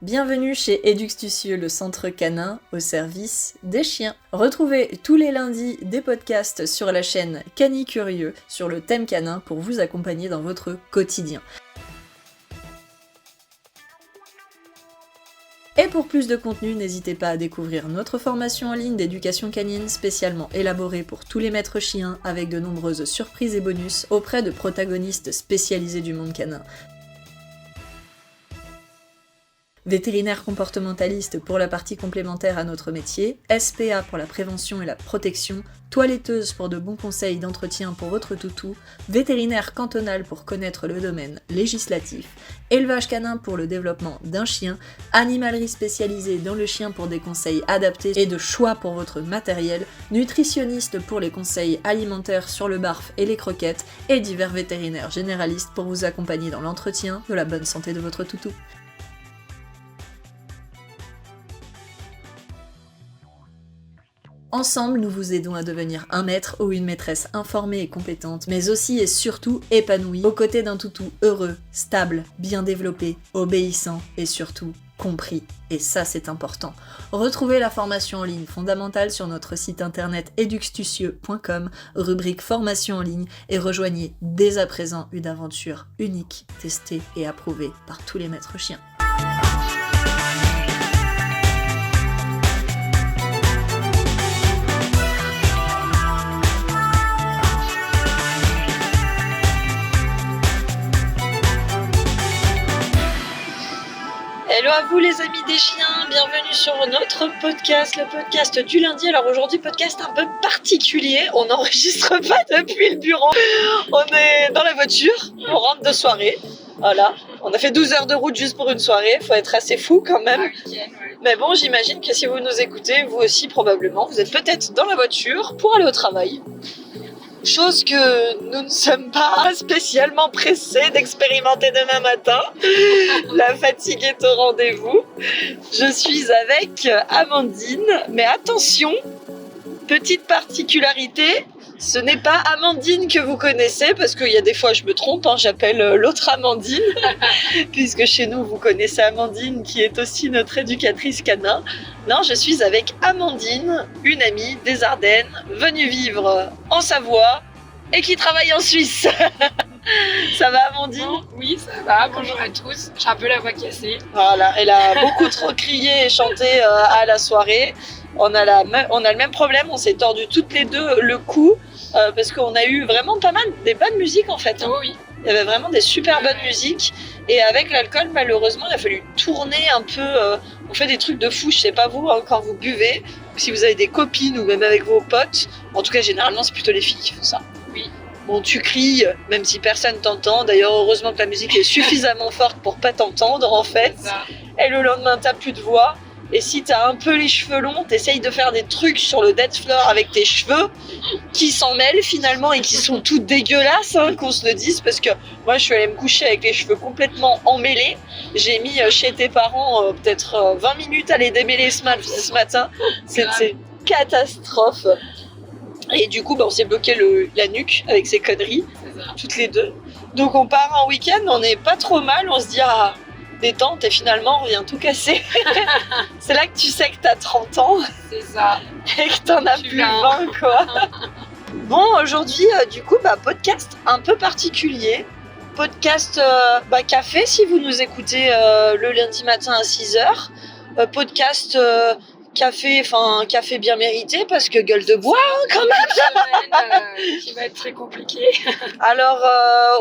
Bienvenue chez Eduxtucieux, le centre canin au service des chiens. Retrouvez tous les lundis des podcasts sur la chaîne Canicurieux sur le thème canin pour vous accompagner dans votre quotidien. Et pour plus de contenu, n'hésitez pas à découvrir notre formation en ligne d'éducation canine spécialement élaborée pour tous les maîtres chiens avec de nombreuses surprises et bonus auprès de protagonistes spécialisés du monde canin. Vétérinaire comportementaliste pour la partie complémentaire à notre métier, SPA pour la prévention et la protection, toiletteuse pour de bons conseils d'entretien pour votre toutou, vétérinaire cantonal pour connaître le domaine législatif, élevage canin pour le développement d'un chien, animalerie spécialisée dans le chien pour des conseils adaptés et de choix pour votre matériel, nutritionniste pour les conseils alimentaires sur le barf et les croquettes, et divers vétérinaires généralistes pour vous accompagner dans l'entretien de la bonne santé de votre toutou. Ensemble, nous vous aidons à devenir un maître ou une maîtresse informée et compétente, mais aussi et surtout épanouie, aux côtés d'un toutou heureux, stable, bien développé, obéissant et surtout compris. Et ça, c'est important. Retrouvez la formation en ligne fondamentale sur notre site internet eduxtucieux.com, rubrique formation en ligne, et rejoignez dès à présent une aventure unique, testée et approuvée par tous les maîtres chiens. Hello à vous les amis des chiens, bienvenue sur notre podcast, le podcast du lundi. Alors aujourd'hui, podcast un peu particulier, on n'enregistre pas depuis le bureau, on est dans la voiture, on rentre de soirée, voilà. On a fait 12 heures de route juste pour une soirée, faut être assez fou quand même. Mais bon, j'imagine que si vous nous écoutez, vous aussi probablement, vous êtes peut-être dans la voiture pour aller au travail. Chose que nous ne sommes pas spécialement pressés d'expérimenter demain matin. La fatigue est au rendez-vous. Je suis avec Amandine, mais attention, petite particularité, ce n'est pas Amandine que vous connaissez, parce qu'il y a des fois je me trompe, j'appelle l'autre Amandine, puisque chez nous vous connaissez Amandine qui est aussi notre éducatrice canin. Non, je suis avec Amandine, une amie des Ardennes, venue vivre en Savoie et qui travaille en Suisse. Ça va Amandine ? Oui, ça va, bonjour à tous. J'ai un peu la voix cassée. Voilà, elle a beaucoup trop crié et chanté à la soirée. On a le même problème, on s'est tordu toutes les deux le cou parce qu'on a eu vraiment pas mal des bonnes musiques en fait. Oh oui. Il y avait vraiment des super bonnes musiques et avec l'alcool malheureusement il a fallu tourner un peu. On fait des trucs de fou, je sais pas vous, quand vous buvez, ou si vous avez des copines ou même avec vos potes. En tout cas généralement c'est plutôt les filles qui font ça. Oui. Bon, tu cries, même si personne t'entend. D'ailleurs, heureusement que la musique est suffisamment forte pour pas t'entendre, en fait. Et le lendemain, t'as plus de voix. Et si t'as un peu les cheveux longs, t'essayes de faire des trucs sur le dance floor avec tes cheveux qui s'en mêlent finalement et qui sont tout dégueulasses, qu'on se le dise. Parce que moi, je suis allée me coucher avec les cheveux complètement emmêlés. J'ai mis chez tes parents peut-être 20 minutes à les démêler ce matin. C'est une catastrophe. Et du coup, on s'est bloqué la nuque avec ces conneries, toutes les deux. Donc on part en week-end, on n'est pas trop mal, on se dit détente et finalement on revient tout casser. C'est là que tu sais que t'as 30 ans. C'est ça. Et que t'en as plus 20 quoi. Bon, aujourd'hui, du coup, podcast un peu particulier. Podcast café si vous nous écoutez le lundi matin à 6h. Podcast... café bien mérité parce que gueule de bois quand même. Qui va être très compliqué. Alors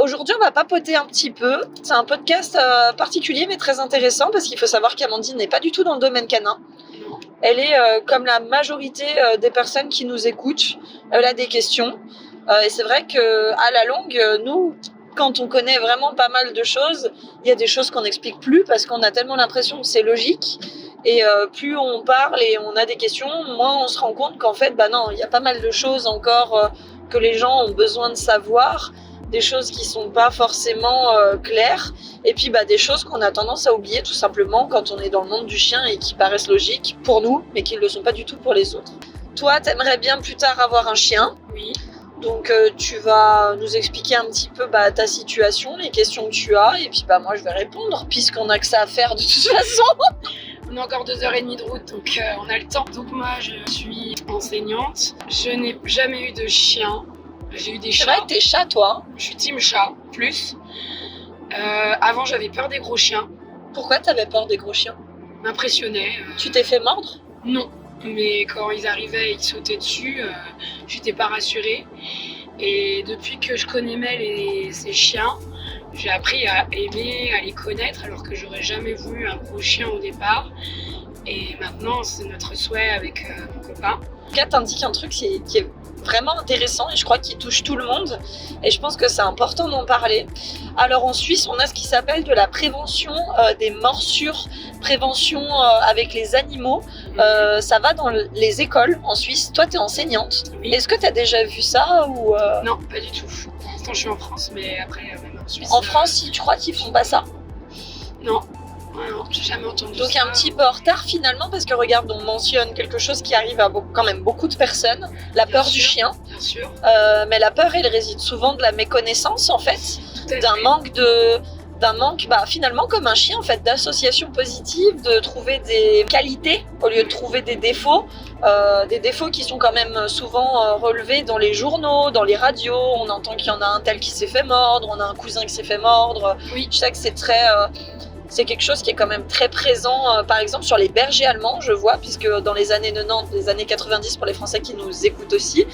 aujourd'hui on va papoter un petit peu. C'est un podcast particulier mais très intéressant parce qu'il faut savoir qu'Amandine n'est pas du tout dans le domaine canin. Elle est comme la majorité des personnes qui nous écoutent. Elle a des questions et c'est vrai que à la longue nous quand on connaît vraiment pas mal de choses, il y a des choses qu'on n'explique plus parce qu'on a tellement l'impression que c'est logique. Et plus on parle et on a des questions, moins on se rend compte qu'en fait, non, il y a pas mal de choses encore que les gens ont besoin de savoir, des choses qui sont pas forcément claires, et puis des choses qu'on a tendance à oublier tout simplement quand on est dans le monde du chien et qui paraissent logiques pour nous, mais qui ne le sont pas du tout pour les autres. Toi, t'aimerais bien plus tard avoir un chien. Oui. Donc tu vas nous expliquer un petit peu ta situation, les questions que tu as, et puis moi je vais répondre, puisqu'on a que ça à faire de toute façon. On a encore 2h30 de route, donc on a le temps. Donc moi, je suis enseignante. Je n'ai jamais eu de chien. J'ai eu des C'est chats. vrai, t'es chat toi, hein. Je suis team chat, plus. Avant, j'avais peur des gros chiens. Pourquoi t'avais peur des gros chiens? M'impressionnait. Tu t'es fait mordre? Non. Mais quand ils arrivaient et ils sautaient dessus, j'étais pas rassurée. Et depuis que je connais Mel et ses chiens, j'ai appris à aimer, à les connaître, alors que j'aurais jamais voulu un gros chien au départ. Et maintenant, c'est notre souhait avec mon copain. En tout cas, t'indiques un truc qui est vraiment intéressant et je crois qu'il touche tout le monde. Et je pense que c'est important d'en parler. Alors en Suisse, on a ce qui s'appelle de la prévention des morsures, prévention avec les animaux. Ça va dans les écoles en Suisse. Toi, t'es enseignante. Oui. Est-ce que t'as déjà vu ça ou Non, pas du tout. Pour l'instant, je suis en France, mais après, même en Suisse. En France, si tu crois qu'ils font pas ça? Non. Non, j'ai jamais entendu Donc ça. un petit peu en retard finalement, parce que regarde, on mentionne quelque chose qui arrive à quand même beaucoup de personnes, la peur du chien. Bien sûr. Mais la peur, elle réside souvent de la méconnaissance en fait, Tout à d'un fait. manque, finalement comme un chien en fait, d'association positive, de trouver des qualités au lieu de trouver des défauts qui sont quand même souvent relevés dans les journaux, dans les radios. On entend qu'il y en a un tel qui s'est fait mordre, on a un cousin qui s'est fait mordre. Oui. Je sais que c'est quelque chose qui est quand même très présent, par exemple sur les bergers allemands, je vois, puisque dans les années 90, les années 90, pour les Français qui nous écoutent aussi,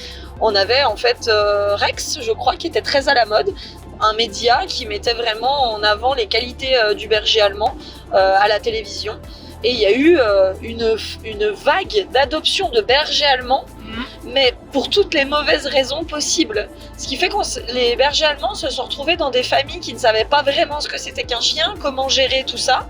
on avait en fait Rex, je crois, qui était très à la mode, un média qui mettait vraiment en avant les qualités du berger allemand à la télévision. Et il y a eu une vague d'adoption de bergers allemands, mais pour toutes les mauvaises raisons possibles. Ce qui fait que les bergers allemands se sont retrouvés dans des familles qui ne savaient pas vraiment ce que c'était qu'un chien, comment gérer tout ça.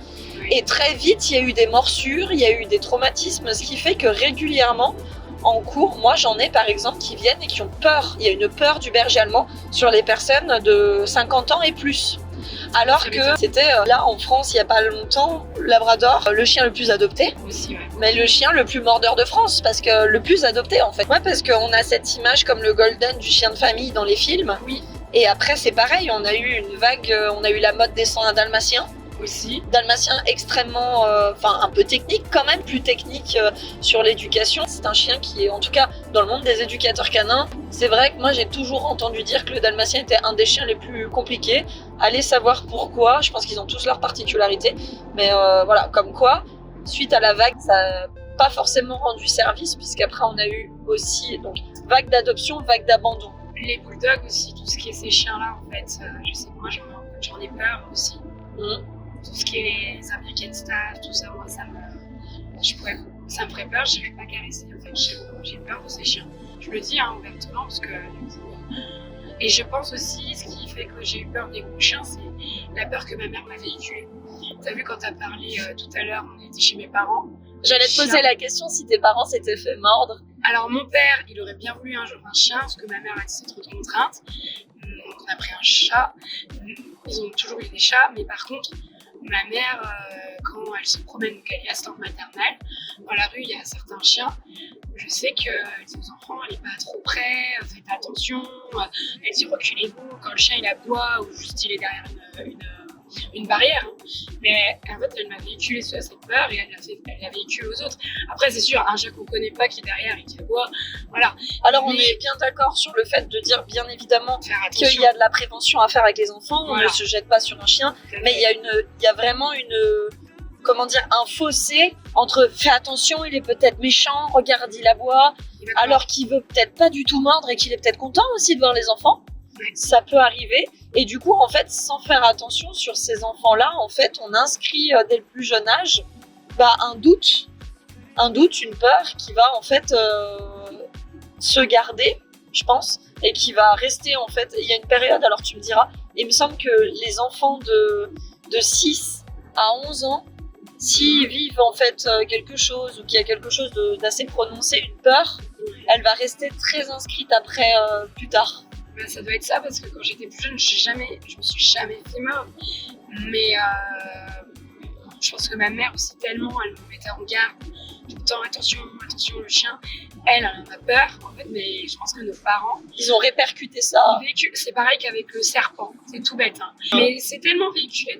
Et très vite, il y a eu des morsures, il y a eu des traumatismes, ce qui fait que régulièrement, en cours, moi j'en ai par exemple qui viennent et qui ont peur. Il y a une peur du berger allemand sur les personnes de 50 ans et plus. Alors que c'était là en France il n'y a pas longtemps, Labrador, le chien le plus adopté, Aussi, ouais. mais le chien le plus mordeur de France, parce que le plus adopté en fait. Ouais, parce qu'on a cette image comme le golden du chien de famille dans les films. Oui. Et après c'est pareil, on a eu une vague, on a eu la mode des sangs dalmatiens. Aussi. Dalmatien extrêmement, un peu technique quand même, plus technique sur l'éducation. C'est un chien qui est, en tout cas dans le monde des éducateurs canins, c'est vrai que moi j'ai toujours entendu dire que le dalmatien était un des chiens les plus compliqués. Allez savoir pourquoi, je pense qu'ils ont tous leurs particularités. Mais voilà, comme quoi, suite à la vague, ça n'a pas forcément rendu service, puisqu'après on a eu aussi donc, vague d'adoption, vague d'abandon. Les bulldogs aussi, tout ce qui est ces chiens-là, en fait, je sais que moi j'en ai peur aussi. Tout ce qui est les American Staff, tout ça, moi ça me ferait peur, je n'irais pas caresser. En fait, j'ai peur de ces chiens. Je le dis ouvertement parce que du coup, et je pense aussi, ce qui fait que j'ai eu peur des gros chiens, c'est la peur que ma mère m'a véhiculée. T'as vu quand t'as parlé tout à l'heure, on était chez mes parents. J'allais te poser la question si tes parents s'étaient fait mordre. Alors mon père, il aurait bien voulu un jour un chien, parce que ma mère a dit c'est trop de contraintes. Donc on a pris un chat. Ils ont toujours eu des chats, mais par contre, ma mère, quand elle se promène, donc elle est assistante maternelle, dans la rue, il y a certains chiens. Je sais qu'elle dit aux enfants, allez pas trop près, faites attention. Elle dit reculez-vous quand le chien il aboie ou juste il est derrière une barrière. Mais en fait, elle m'a véhiculé cette peur et elle l'a véhicule aux autres. Après, c'est sûr, un chat qu'on connaît pas qui est derrière et qui aboie, voilà. Alors on est bien d'accord sur le fait de dire bien évidemment Faire attention. qu'il y a de la prévention à faire avec les enfants, Voilà. on ne se jette pas sur un chien, mais il y a vraiment un fossé entre fais attention, il est peut-être méchant, regarde il aboie, alors qu'il veut peut-être pas du tout mordre et qu'il est peut-être content aussi de voir les enfants. Ouais. Ça peut arriver, et du coup en fait sans faire attention sur ces enfants-là, en fait on inscrit dès le plus jeune âge un doute, une peur qui va en fait se garder, je pense, et qui va rester en fait. Il y a une période, alors tu me diras, il me semble que les enfants de 6 à 11 ans, s'ils vivent en fait quelque chose ou qu'il y a quelque chose d'assez prononcé, une peur, elle va rester très inscrite après plus tard. Ben, ça doit être ça, parce que quand j'étais plus jeune, je me suis jamais fait mordre. Mais Je pense que ma mère aussi, tellement, elle me mettait en garde tout le temps, attention, le chien. Elle en a peur, en fait, mais je pense que nos parents... Ils ont répercuté ça. C'est pareil qu'avec le serpent, c'est tout bête. Hein. Mais c'est tellement véhiculé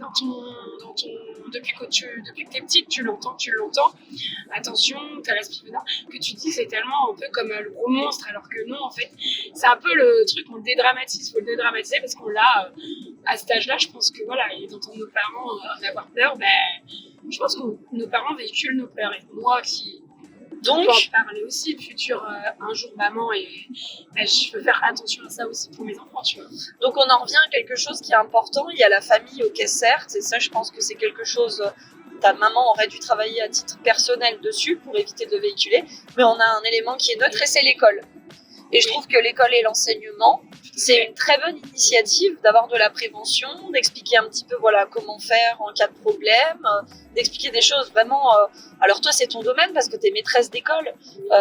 depuis que t'es petite, tu l'entends. Attention, t'as l'esprit vénère, que tu dis c'est tellement un peu comme le gros monstre, alors que non, en fait, c'est un peu le truc, on le dédramatise, faut le dédramatiser parce qu'on l'a à cet âge-là. Je pense que voilà, et d'entendre nos parents avoir peur, je pense que nos parents véhiculent nos peurs. Et moi qui Donc, peux en parler aussi, futur un jour maman, et je veux faire attention à ça aussi pour mes enfants, tu vois. Donc on en revient à quelque chose qui est important. Il y a la famille, ok, certes, et ça je pense que c'est quelque chose, ta maman aurait dû travailler à titre personnel dessus pour éviter de véhiculer, mais on a un élément qui est neutre et c'est l'école. Et je trouve que l'école et l'enseignement, c'est une très bonne initiative d'avoir de la prévention, d'expliquer un petit peu voilà, comment faire en cas de problème, d'expliquer des choses vraiment... alors toi, c'est ton domaine parce que tu es maîtresse d'école.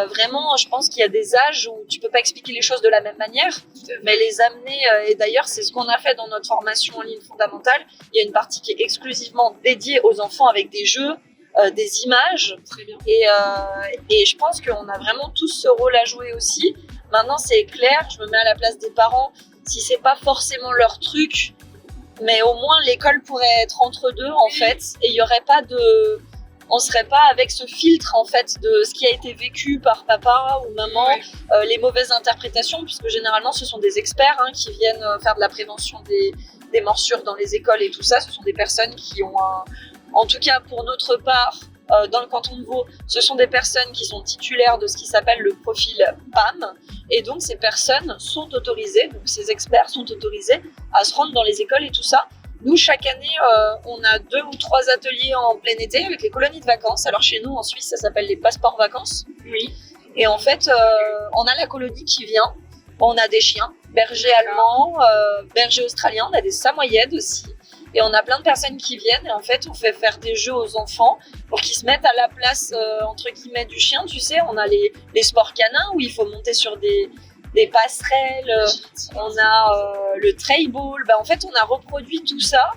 Vraiment, je pense qu'il y a des âges où tu peux pas expliquer les choses de la même manière, mais les amener... et d'ailleurs, c'est ce qu'on a fait dans notre formation en ligne fondamentale. Il y a une partie qui est exclusivement dédiée aux enfants avec des jeux, des images. Très bien. Et je pense qu'on a vraiment tous ce rôle à jouer aussi. Maintenant, c'est clair, je me mets à la place des parents. Si c'est pas forcément leur truc, mais au moins l'école pourrait être entre deux en fait, et il y aurait pas de, on serait pas avec ce filtre en fait de ce qui a été vécu par papa ou maman, les mauvaises interprétations, puisque généralement ce sont des experts qui viennent faire de la prévention des morsures dans les écoles et tout ça. Ce sont des personnes qui ont en tout cas pour notre part. Dans le canton de Vaud, ce sont des personnes qui sont titulaires de ce qui s'appelle le profil PAM, et donc ces personnes sont autorisées, donc ces experts sont autorisés à se rendre dans les écoles et tout ça. Nous, chaque année, on a 2 ou 3 ateliers en plein été avec les colonies de vacances. Alors chez nous, en Suisse, ça s'appelle les passeports vacances. Oui. Et en fait, on a la colonie qui vient, on a des chiens, bergers allemands, bergers australiens, on a des samoyèdes aussi. Et on a plein de personnes qui viennent et en fait on fait faire des jeux aux enfants pour qu'ils se mettent à la place entre guillemets du chien. Tu sais, on a les sports canins où il faut monter sur des passerelles, on a le trail ball. En fait on a reproduit tout ça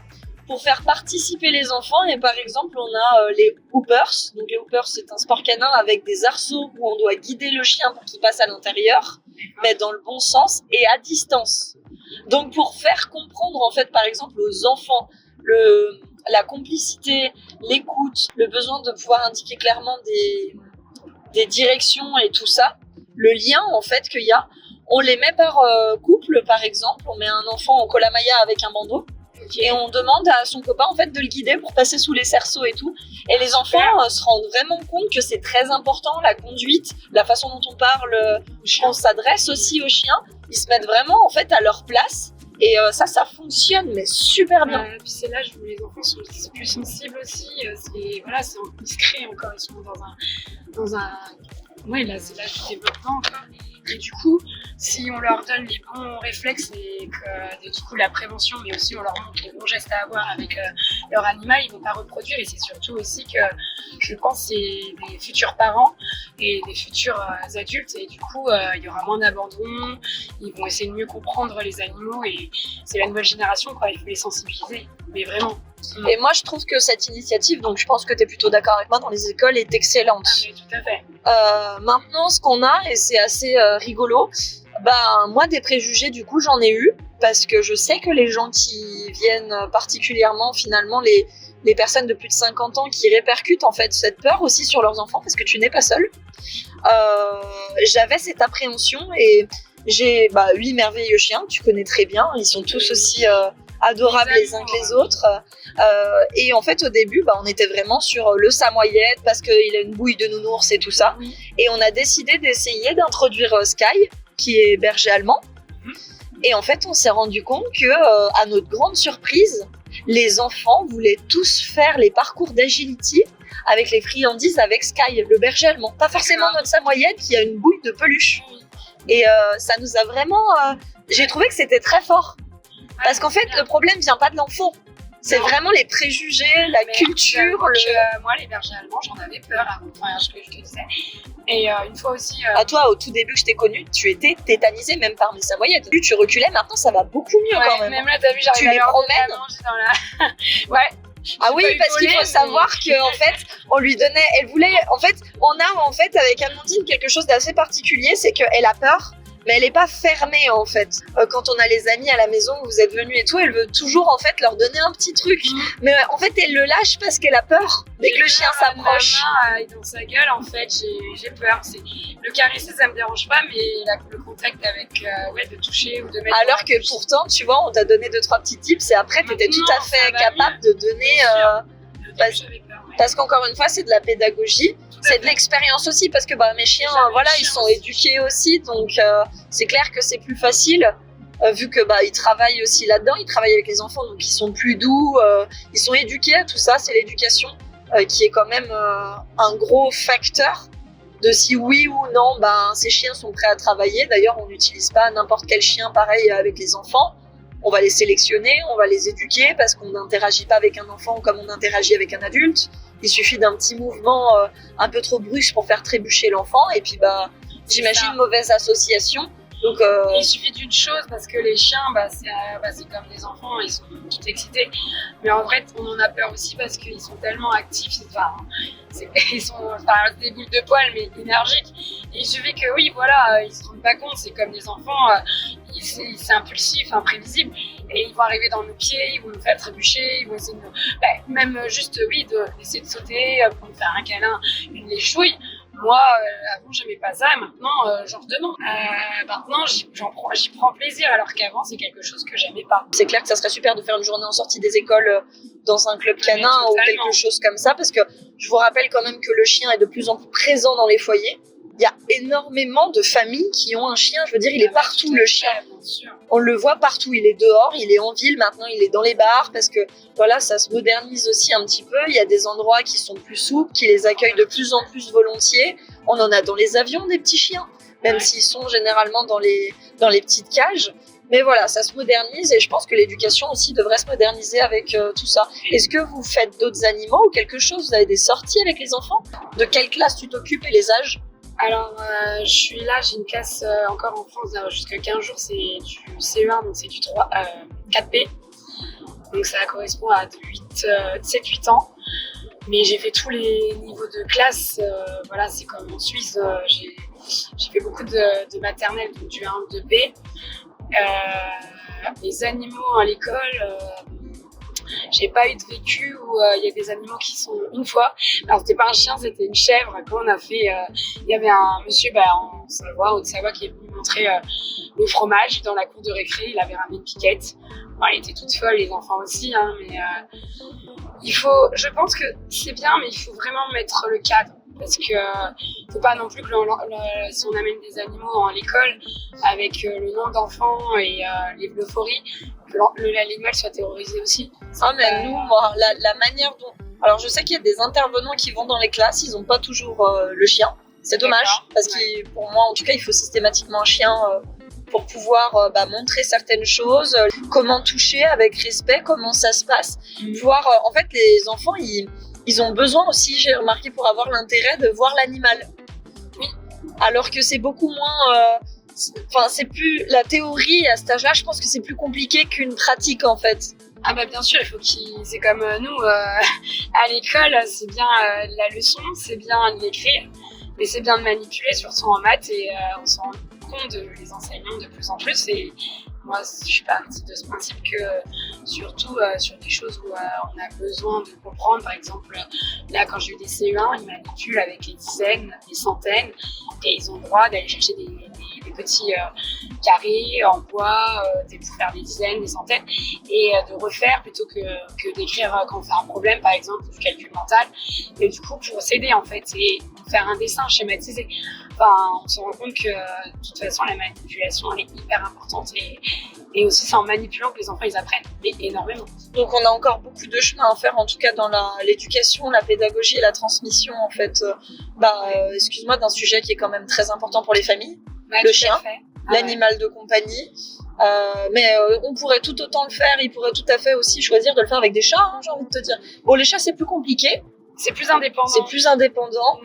pour faire participer les enfants. Et par exemple on a les hoopers. Donc les hoopers c'est un sport canin avec des arceaux où on doit guider le chien pour qu'il passe à l'intérieur, mais dans le bon sens et à distance. Donc pour faire comprendre en fait par exemple aux enfants la complicité, l'écoute, le besoin de pouvoir indiquer clairement des directions et tout ça, le lien en fait qu'il y a, on les met par couple par exemple, on met un enfant en kolamaya avec un bandeau et on demande à son copain en fait de le guider pour passer sous les cerceaux et tout, et les enfants se rendent vraiment compte que c'est très important, la conduite, la façon dont on parle, on s'adresse aussi aux chiens, ils se mettent vraiment en fait à leur place. Et ça fonctionne, mais super bien. Puis c'est l'âge où les enfants sont plus sensibles aussi. C'est discret encore, ils sont dans un... Ouais, là, c'est l'âge du développement encore. Et du coup, si on leur donne les bons réflexes et que du coup la prévention, mais aussi on leur montre les bons gestes à avoir avec leur animal, ils vont pas reproduire. Et c'est surtout aussi que je pense c'est des futurs parents et des futurs adultes, et du coup il y aura moins d'abandon, ils vont essayer de mieux comprendre les animaux, et c'est la nouvelle génération quoi, il faut les sensibiliser, mais vraiment. Et moi je trouve que cette initiative, donc je pense que tu es plutôt d'accord avec moi, dans les écoles est excellente. Ah, mais tout à fait. Maintenant ce qu'on a, et c'est assez rigolo, moi des préjugés du coup j'en ai eu, parce que je sais que les gens qui viennent particulièrement finalement les personnes de plus de 50 ans qui répercutent en fait cette peur aussi sur leurs enfants, parce que tu n'es pas seule. J'avais cette appréhension, et j'ai 8 merveilleux chiens, tu connais très bien, ils sont tous aussi adorables les uns que les autres. Et en fait au début on était vraiment sur le samoyède parce qu'il a une bouille de nounours et tout ça. Oui. Et on a décidé d'essayer d'introduire Sky, qui est berger allemand. Et en fait on s'est rendu compte que à notre grande surprise, les enfants voulaient tous faire les parcours d'agility avec les friandises avec Sky, le berger allemand. Pas forcément notre samoyède qui a une bouille de peluche. Et ça nous a vraiment... j'ai trouvé que c'était très fort. Parce qu'en fait, le problème vient pas de l'enfant. C'est vraiment les préjugés, la culture. Moi, les bergers allemands, j'en avais peur avant, ce que je te disais. Et une fois aussi... À toi, au tout début que je t'ai connue, tu étais tétanisée même par mes samoyèdes. Tu reculais, maintenant ça va beaucoup mieux quand même. Même là, t'as vu, j'arrive tu à les leur promènes donner à manger dans la... Ouais, Ah oui, parce qu'il faut savoir que en fait, on lui donnait, elle voulait, en fait, on a en fait avec Amandine quelque chose d'assez particulier, c'est qu'elle a peur, mais elle est pas fermée en fait. Quand on a les amis à la maison, vous êtes venus et tout, elle veut toujours en fait leur donner un petit truc, mais en fait elle le lâche parce qu'elle a peur dès que le chien s'approche. Ma main dans sa gueule, en fait, j'ai peur. Le caresser, ça me dérange pas, mais le contact avec, de toucher ou de mettre. Alors que pourtant, tu vois, on t'a donné 2-3 petits tips et après t'étais tout à fait capable de donner. Parce qu'encore une fois, c'est de la pédagogie, c'est de l'expérience aussi, parce que mes chiens, ils sont éduqués aussi, donc c'est clair que c'est plus facile, vu que ils travaillent aussi là-dedans, ils travaillent avec les enfants, donc ils sont plus doux, ils sont éduqués à tout ça, c'est l'éducation qui est quand même un gros facteur de si oui ou non ces chiens sont prêts à travailler. D'ailleurs, on n'utilise pas n'importe quel chien pareil avec les enfants. On va les sélectionner, on va les éduquer parce qu'on n'interagit pas avec un enfant comme on interagit avec un adulte. Il suffit d'un petit mouvement un peu trop brusque pour faire trébucher l'enfant et puis j'imagine mauvaise association. Donc, il suffit d'une chose parce que les chiens, c'est comme des enfants, ils sont tout excités. Mais en vrai, on en a peur aussi parce qu'ils sont tellement actifs. Ils sont des boules de poils mais énergiques. Et il suffit que ils se rendent pas compte. C'est comme des enfants, c'est impulsif, imprévisible. Et ils vont arriver dans nos pieds, ils vont nous faire trébucher, ils vont essayer de même juste d'essayer de sauter pour nous faire un câlin, une léchouille. Moi, avant, j'aimais pas ça, et maintenant, j'en redemande. Maintenant, j'y prends plaisir, alors qu'avant, c'est quelque chose que j'aimais pas. C'est clair que ça serait super de faire une journée en sortie des écoles dans un club canin ou quelque chose comme ça, parce que je vous rappelle quand même que le chien est de plus en plus présent dans les foyers. Il y a énormément de familles qui ont un chien, je veux dire, il est partout le chien. On le voit partout, il est dehors, il est en ville, maintenant il est dans les bars, parce que ça se modernise aussi un petit peu. Il y a des endroits qui sont plus souples, qui les accueillent de plus en plus volontiers. On en a dans les avions des petits chiens, même s'ils sont généralement dans les petites cages. Mais ça se modernise et je pense que l'éducation aussi devrait se moderniser avec tout ça. Est-ce que vous faites d'autres animaux ou quelque chose? Vous avez des sorties avec les enfants? De quelle classe tu t'occupes et les âges? Alors, je suis là, j'ai une classe encore en France, jusqu'à 15 jours, c'est du CE1, donc c'est du 4P. Donc ça correspond à 7-8 ans. Mais j'ai fait tous les niveaux de classe, c'est comme en Suisse, j'ai fait beaucoup de maternelle, donc du 1 au 2P. Les animaux à l'école, j'ai pas eu de vécu où il y a des animaux qui sont une fois. Alors c'était pas un chien, c'était une chèvre. Quand on a fait, il y avait un monsieur en Savoie, Haute-Savoie, qui est venu montrer le fromage dans la cour de récré. Il avait ramené une piquette. Elle était toute folle, les enfants aussi, mais je pense que c'est bien, mais il faut vraiment mettre le cadre. Parce que faut pas non plus que si on amène des animaux à l'école avec le nombre d'enfants et les euphories, que l'animal soit terrorisé aussi. Mais nous, la manière dont... Alors je sais qu'il y a des intervenants qui vont dans les classes, ils n'ont pas toujours le chien. C'est dommage, parce que pour moi, en tout cas, il faut systématiquement un chien pour pouvoir montrer certaines choses, comment toucher avec respect, comment ça se passe. En fait, les enfants, ils ont besoin aussi, j'ai remarqué, pour avoir l'intérêt de voir l'animal. Oui. Alors que c'est beaucoup moins... c'est plus... La théorie, à cet âge-là, je pense que c'est plus compliqué qu'une pratique, en fait. Bien sûr, il faut c'est comme nous, à l'école, c'est bien la leçon, c'est bien de l'écrire, mais c'est bien de manipuler, surtout en maths, et on s'en rend compte de les enseignants de plus en plus, et moi, je suis partie de ce principe que, surtout sur des choses où on a besoin de comprendre, par exemple, là, quand j'ai eu des CE1, ils manipulent avec les dizaines, les centaines, et ils ont le droit d'aller chercher des petits carrés en bois, pour faire des dizaines, des centaines, et de refaire plutôt que d'écrire quand on fait un problème, par exemple, du calcul mental, et du coup, pour s'aider, en fait, et faire un dessin schématisé. On se rend compte que, de toute façon, la manipulation, elle est hyper importante, et aussi c'est en manipulant que les enfants ils apprennent énormément. Donc on a encore beaucoup de chemin à faire, en tout cas dans l'éducation, la pédagogie et la transmission en fait. Excuse-moi, d'un sujet qui est quand même très important pour les familles, le chien, l'animal de compagnie. Mais on pourrait tout autant le faire, il pourrait tout à fait aussi choisir de le faire avec des chats, j'ai envie de te dire. Bon, les chats c'est plus compliqué. C'est plus indépendant.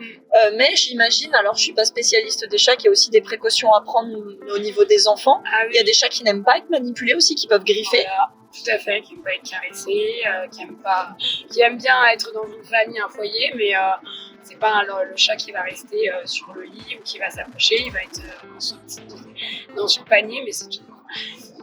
Mais j'imagine, alors je suis pas spécialiste des chats, qu'il y a aussi des précautions à prendre au niveau des enfants. Il y a des chats qui n'aiment pas être manipulés aussi, qui peuvent griffer. Tout à fait, qui aime pas être caressé, qui aime bien être dans une famille, un foyer, mais c'est pas le chat qui va rester sur le lit ou qui va s'approcher, il va être dans son panier, mais c'est tout.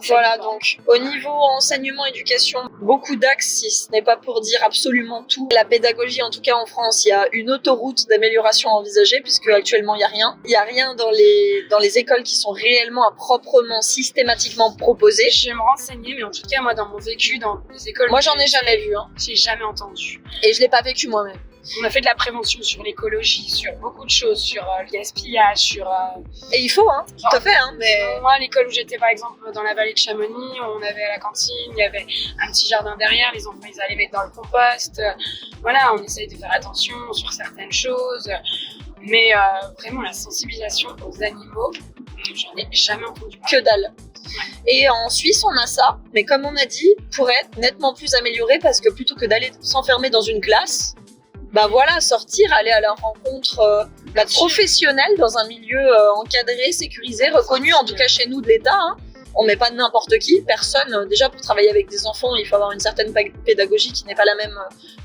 Voilà, donc au niveau enseignement, éducation, beaucoup d'axes, si ce n'est pas pour dire absolument tout. La pédagogie, en tout cas en France, il y a une autoroute d'amélioration envisagée, puisque actuellement il n'y a rien. Il n'y a rien dans les écoles qui sont réellement proprement, systématiquement proposées. Je vais me renseigner, mais en tout cas, moi, dans mon vécu, dans les écoles... Moi, j'en ai jamais vu. J'ai jamais entendu. Et je l'ai pas vécu moi-même. On a fait de la prévention sur l'écologie, sur beaucoup de choses, sur le gaspillage, sur... Et il faut, tout à fait, mais... Moi, à l'école où j'étais, par exemple, dans la vallée de Chamonix, on avait à la cantine, il y avait un petit jardin derrière, les enfants, ils allaient mettre dans le compost. Voilà, on essaye de faire attention sur certaines choses. Mais vraiment, la sensibilisation aux animaux, j'en ai jamais entendu parler. Que dalle. Et en Suisse, on a ça, mais comme on a dit, pourrait être nettement plus amélioré, parce que plutôt que d'aller s'enfermer dans une classe, bah voilà, sortir, aller à la rencontre professionnelle dans un milieu encadré, sécurisé, reconnu, en tout cas chez nous de l'État. On met pas n'importe qui, personne. Déjà, pour travailler avec des enfants, il faut avoir une certaine pédagogie qui n'est pas la même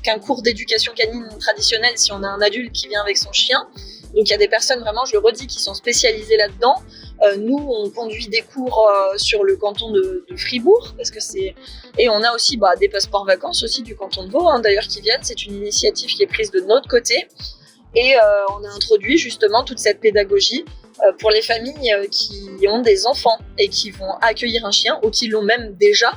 qu'un cours d'éducation canine traditionnel si on a un adulte qui vient avec son chien. Donc il y a des personnes vraiment, je le redis, qui sont spécialisées là-dedans. Nous, on conduit des cours sur le canton de Fribourg, parce que c'est... Et on a aussi des passeports vacances aussi du canton de Vaud, d'ailleurs, qui viennent. C'est une initiative qui est prise de notre côté. Et on a introduit justement toute cette pédagogie pour les familles qui ont des enfants et qui vont accueillir un chien, ou qui l'ont même déjà.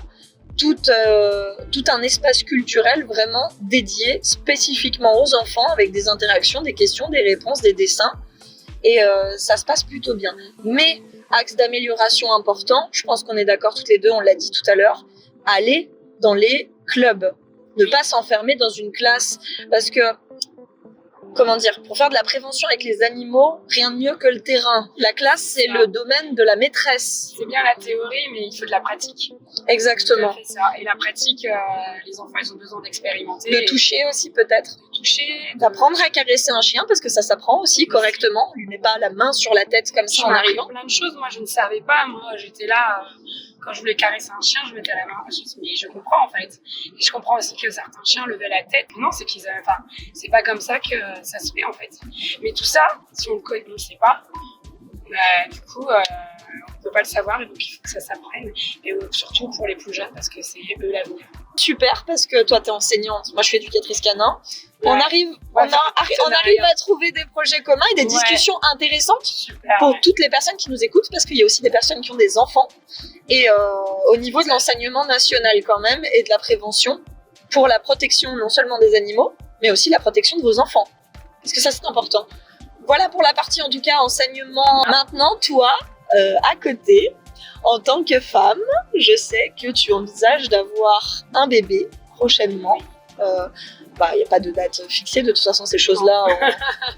Tout un espace culturel vraiment dédié spécifiquement aux enfants, avec des interactions, des questions, des réponses, des dessins. Et ça se passe plutôt bien. Mais, axe d'amélioration important, je pense qu'on est d'accord toutes les deux, on l'a dit tout à l'heure, aller dans les clubs. Ne pas s'enfermer dans une classe, parce que, comment dire, pour faire de la prévention avec les animaux, rien de mieux que le terrain. La classe, c'est le domaine de la maîtresse. C'est bien la théorie, mais il faut de la pratique. Exactement. Tout à fait ça. Et la pratique, les enfants, ils ont besoin d'expérimenter. De toucher aussi, peut-être. D'apprendre à caresser un chien, parce que ça s'apprend aussi correctement. On lui met pas la main sur la tête comme ça en arrivant. Plein de choses, moi je ne savais pas. Moi j'étais là, quand je voulais caresser un chien, je mettais la main. Mais je comprends en fait. Et je comprends aussi que certains chiens levaient la tête. Non, c'est qu'ils avaient. Enfin, c'est pas comme ça que ça se fait en fait. Mais tout ça, si on ne le sait pas, du coup, on peut pas le savoir, et donc il faut que ça s'apprenne. Et surtout pour les plus jeunes, parce que c'est eux l'avenir. Super, parce que toi t'es enseignante, moi je suis éducatrice canin. Ouais. On arrive à trouver des projets communs et des discussions intéressantes. Super, pour toutes les personnes qui nous écoutent, parce qu'il y a aussi des personnes qui ont des enfants. Et au niveau de l'enseignement national quand même, et de la prévention, pour la protection non seulement des animaux, mais aussi la protection de vos enfants. Parce que ça c'est important. Voilà pour la partie en tout cas enseignement. Maintenant toi, à côté, en tant que femme, je sais que tu envisages d'avoir un bébé prochainement. Il n'y a pas de date fixée, de toute façon ces choses-là,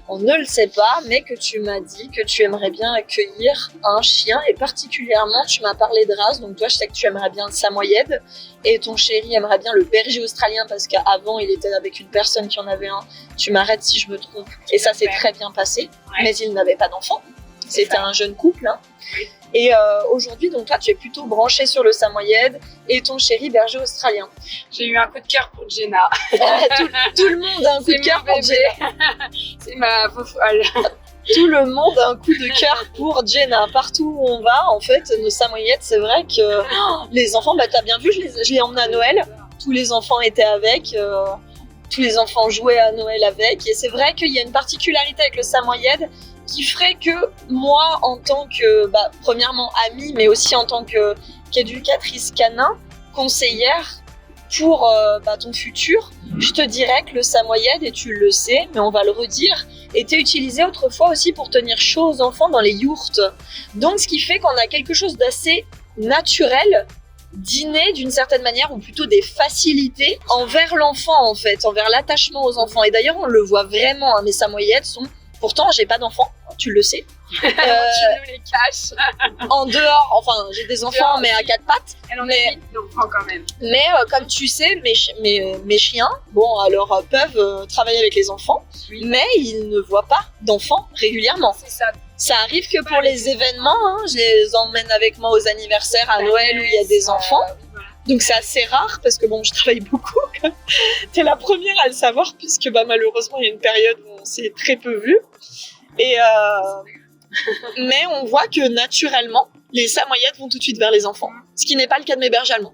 on ne le sait pas, mais que tu m'as dit que tu aimerais bien accueillir un chien, et particulièrement tu m'as parlé de race, donc toi je sais que tu aimerais bien le samoyède, et ton chéri aimerait bien le berger australien, parce qu'avant il était avec une personne qui en avait un, tu m'arrêtes si je me trompe, et ça s'est très bien passé, mais il n'avait pas d'enfant, c'était un jeune couple. Oui. Et aujourd'hui, donc toi, tu es plutôt branchée sur le samoyède et ton chéri berger australien. J'ai eu un coup de cœur pour Jenna. tout le monde a un coup de cœur pour Jenna. C'est ma fofolle. Tout le monde a un coup de cœur pour Jenna. Partout où on va, en fait, nos samoyèdes, c'est vrai que les enfants, t'as bien vu, je l'ai emmené à Noël. Tous les enfants étaient avec. Tous les enfants jouaient à Noël avec. Et c'est vrai qu'il y a une particularité avec le samoyède qui ferait que moi, en tant que, premièrement, amie, mais aussi en tant qu'éducatrice canin, conseillère pour ton futur, je te dirais que le samoyède, et tu le sais, mais on va le redire, était utilisé autrefois aussi pour tenir chaud aux enfants dans les yourtes. Donc, ce qui fait qu'on a quelque chose d'assez naturel, d'inné d'une certaine manière, ou plutôt des facilités envers l'enfant, en fait, envers l'attachement aux enfants. Et d'ailleurs, on le voit vraiment, mes samoyèdes sont... Pourtant, j'ai pas d'enfants, tu le sais. Tu nous les caches. En dehors, enfin, j'ai des enfants, mais à quatre pattes. Elle en a 8 d'enfants quand même. Mais comme tu sais, mes chiens, peuvent travailler avec les enfants, mais ils ne voient pas d'enfants régulièrement. C'est ça. Ça arrive que pour les événements, je les emmène avec moi aux anniversaires, à Noël, où il y a des enfants. Donc c'est assez rare parce que bon, je travaille beaucoup. T'es la première à le savoir puisque malheureusement il y a une période où on s'est très peu vu. Mais on voit que naturellement, les samoyèdes vont tout de suite vers les enfants. Ce qui n'est pas le cas de mes bergers allemands.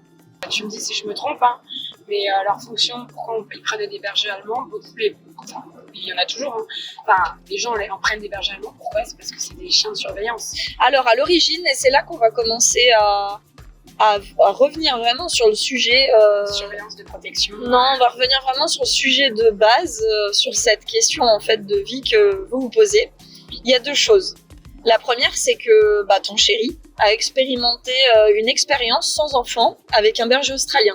Tu me dis si je me trompe, hein, mais leur fonction, pourquoi ils prenaient des bergers allemands, il y en a toujours, hein. Enfin, les gens en prennent des bergers allemands, pourquoi? C'est parce que c'est des chiens de surveillance. Alors à l'origine, et c'est là qu'on va commencer à revenir vraiment sur le sujet. Surveillance de protection. Non, on va revenir vraiment sur le sujet de base, sur cette question en fait de vie que vous vous posez. Il y a deux choses. La première, c'est que ton chéri a expérimenté une expérience sans enfant avec un berger australien.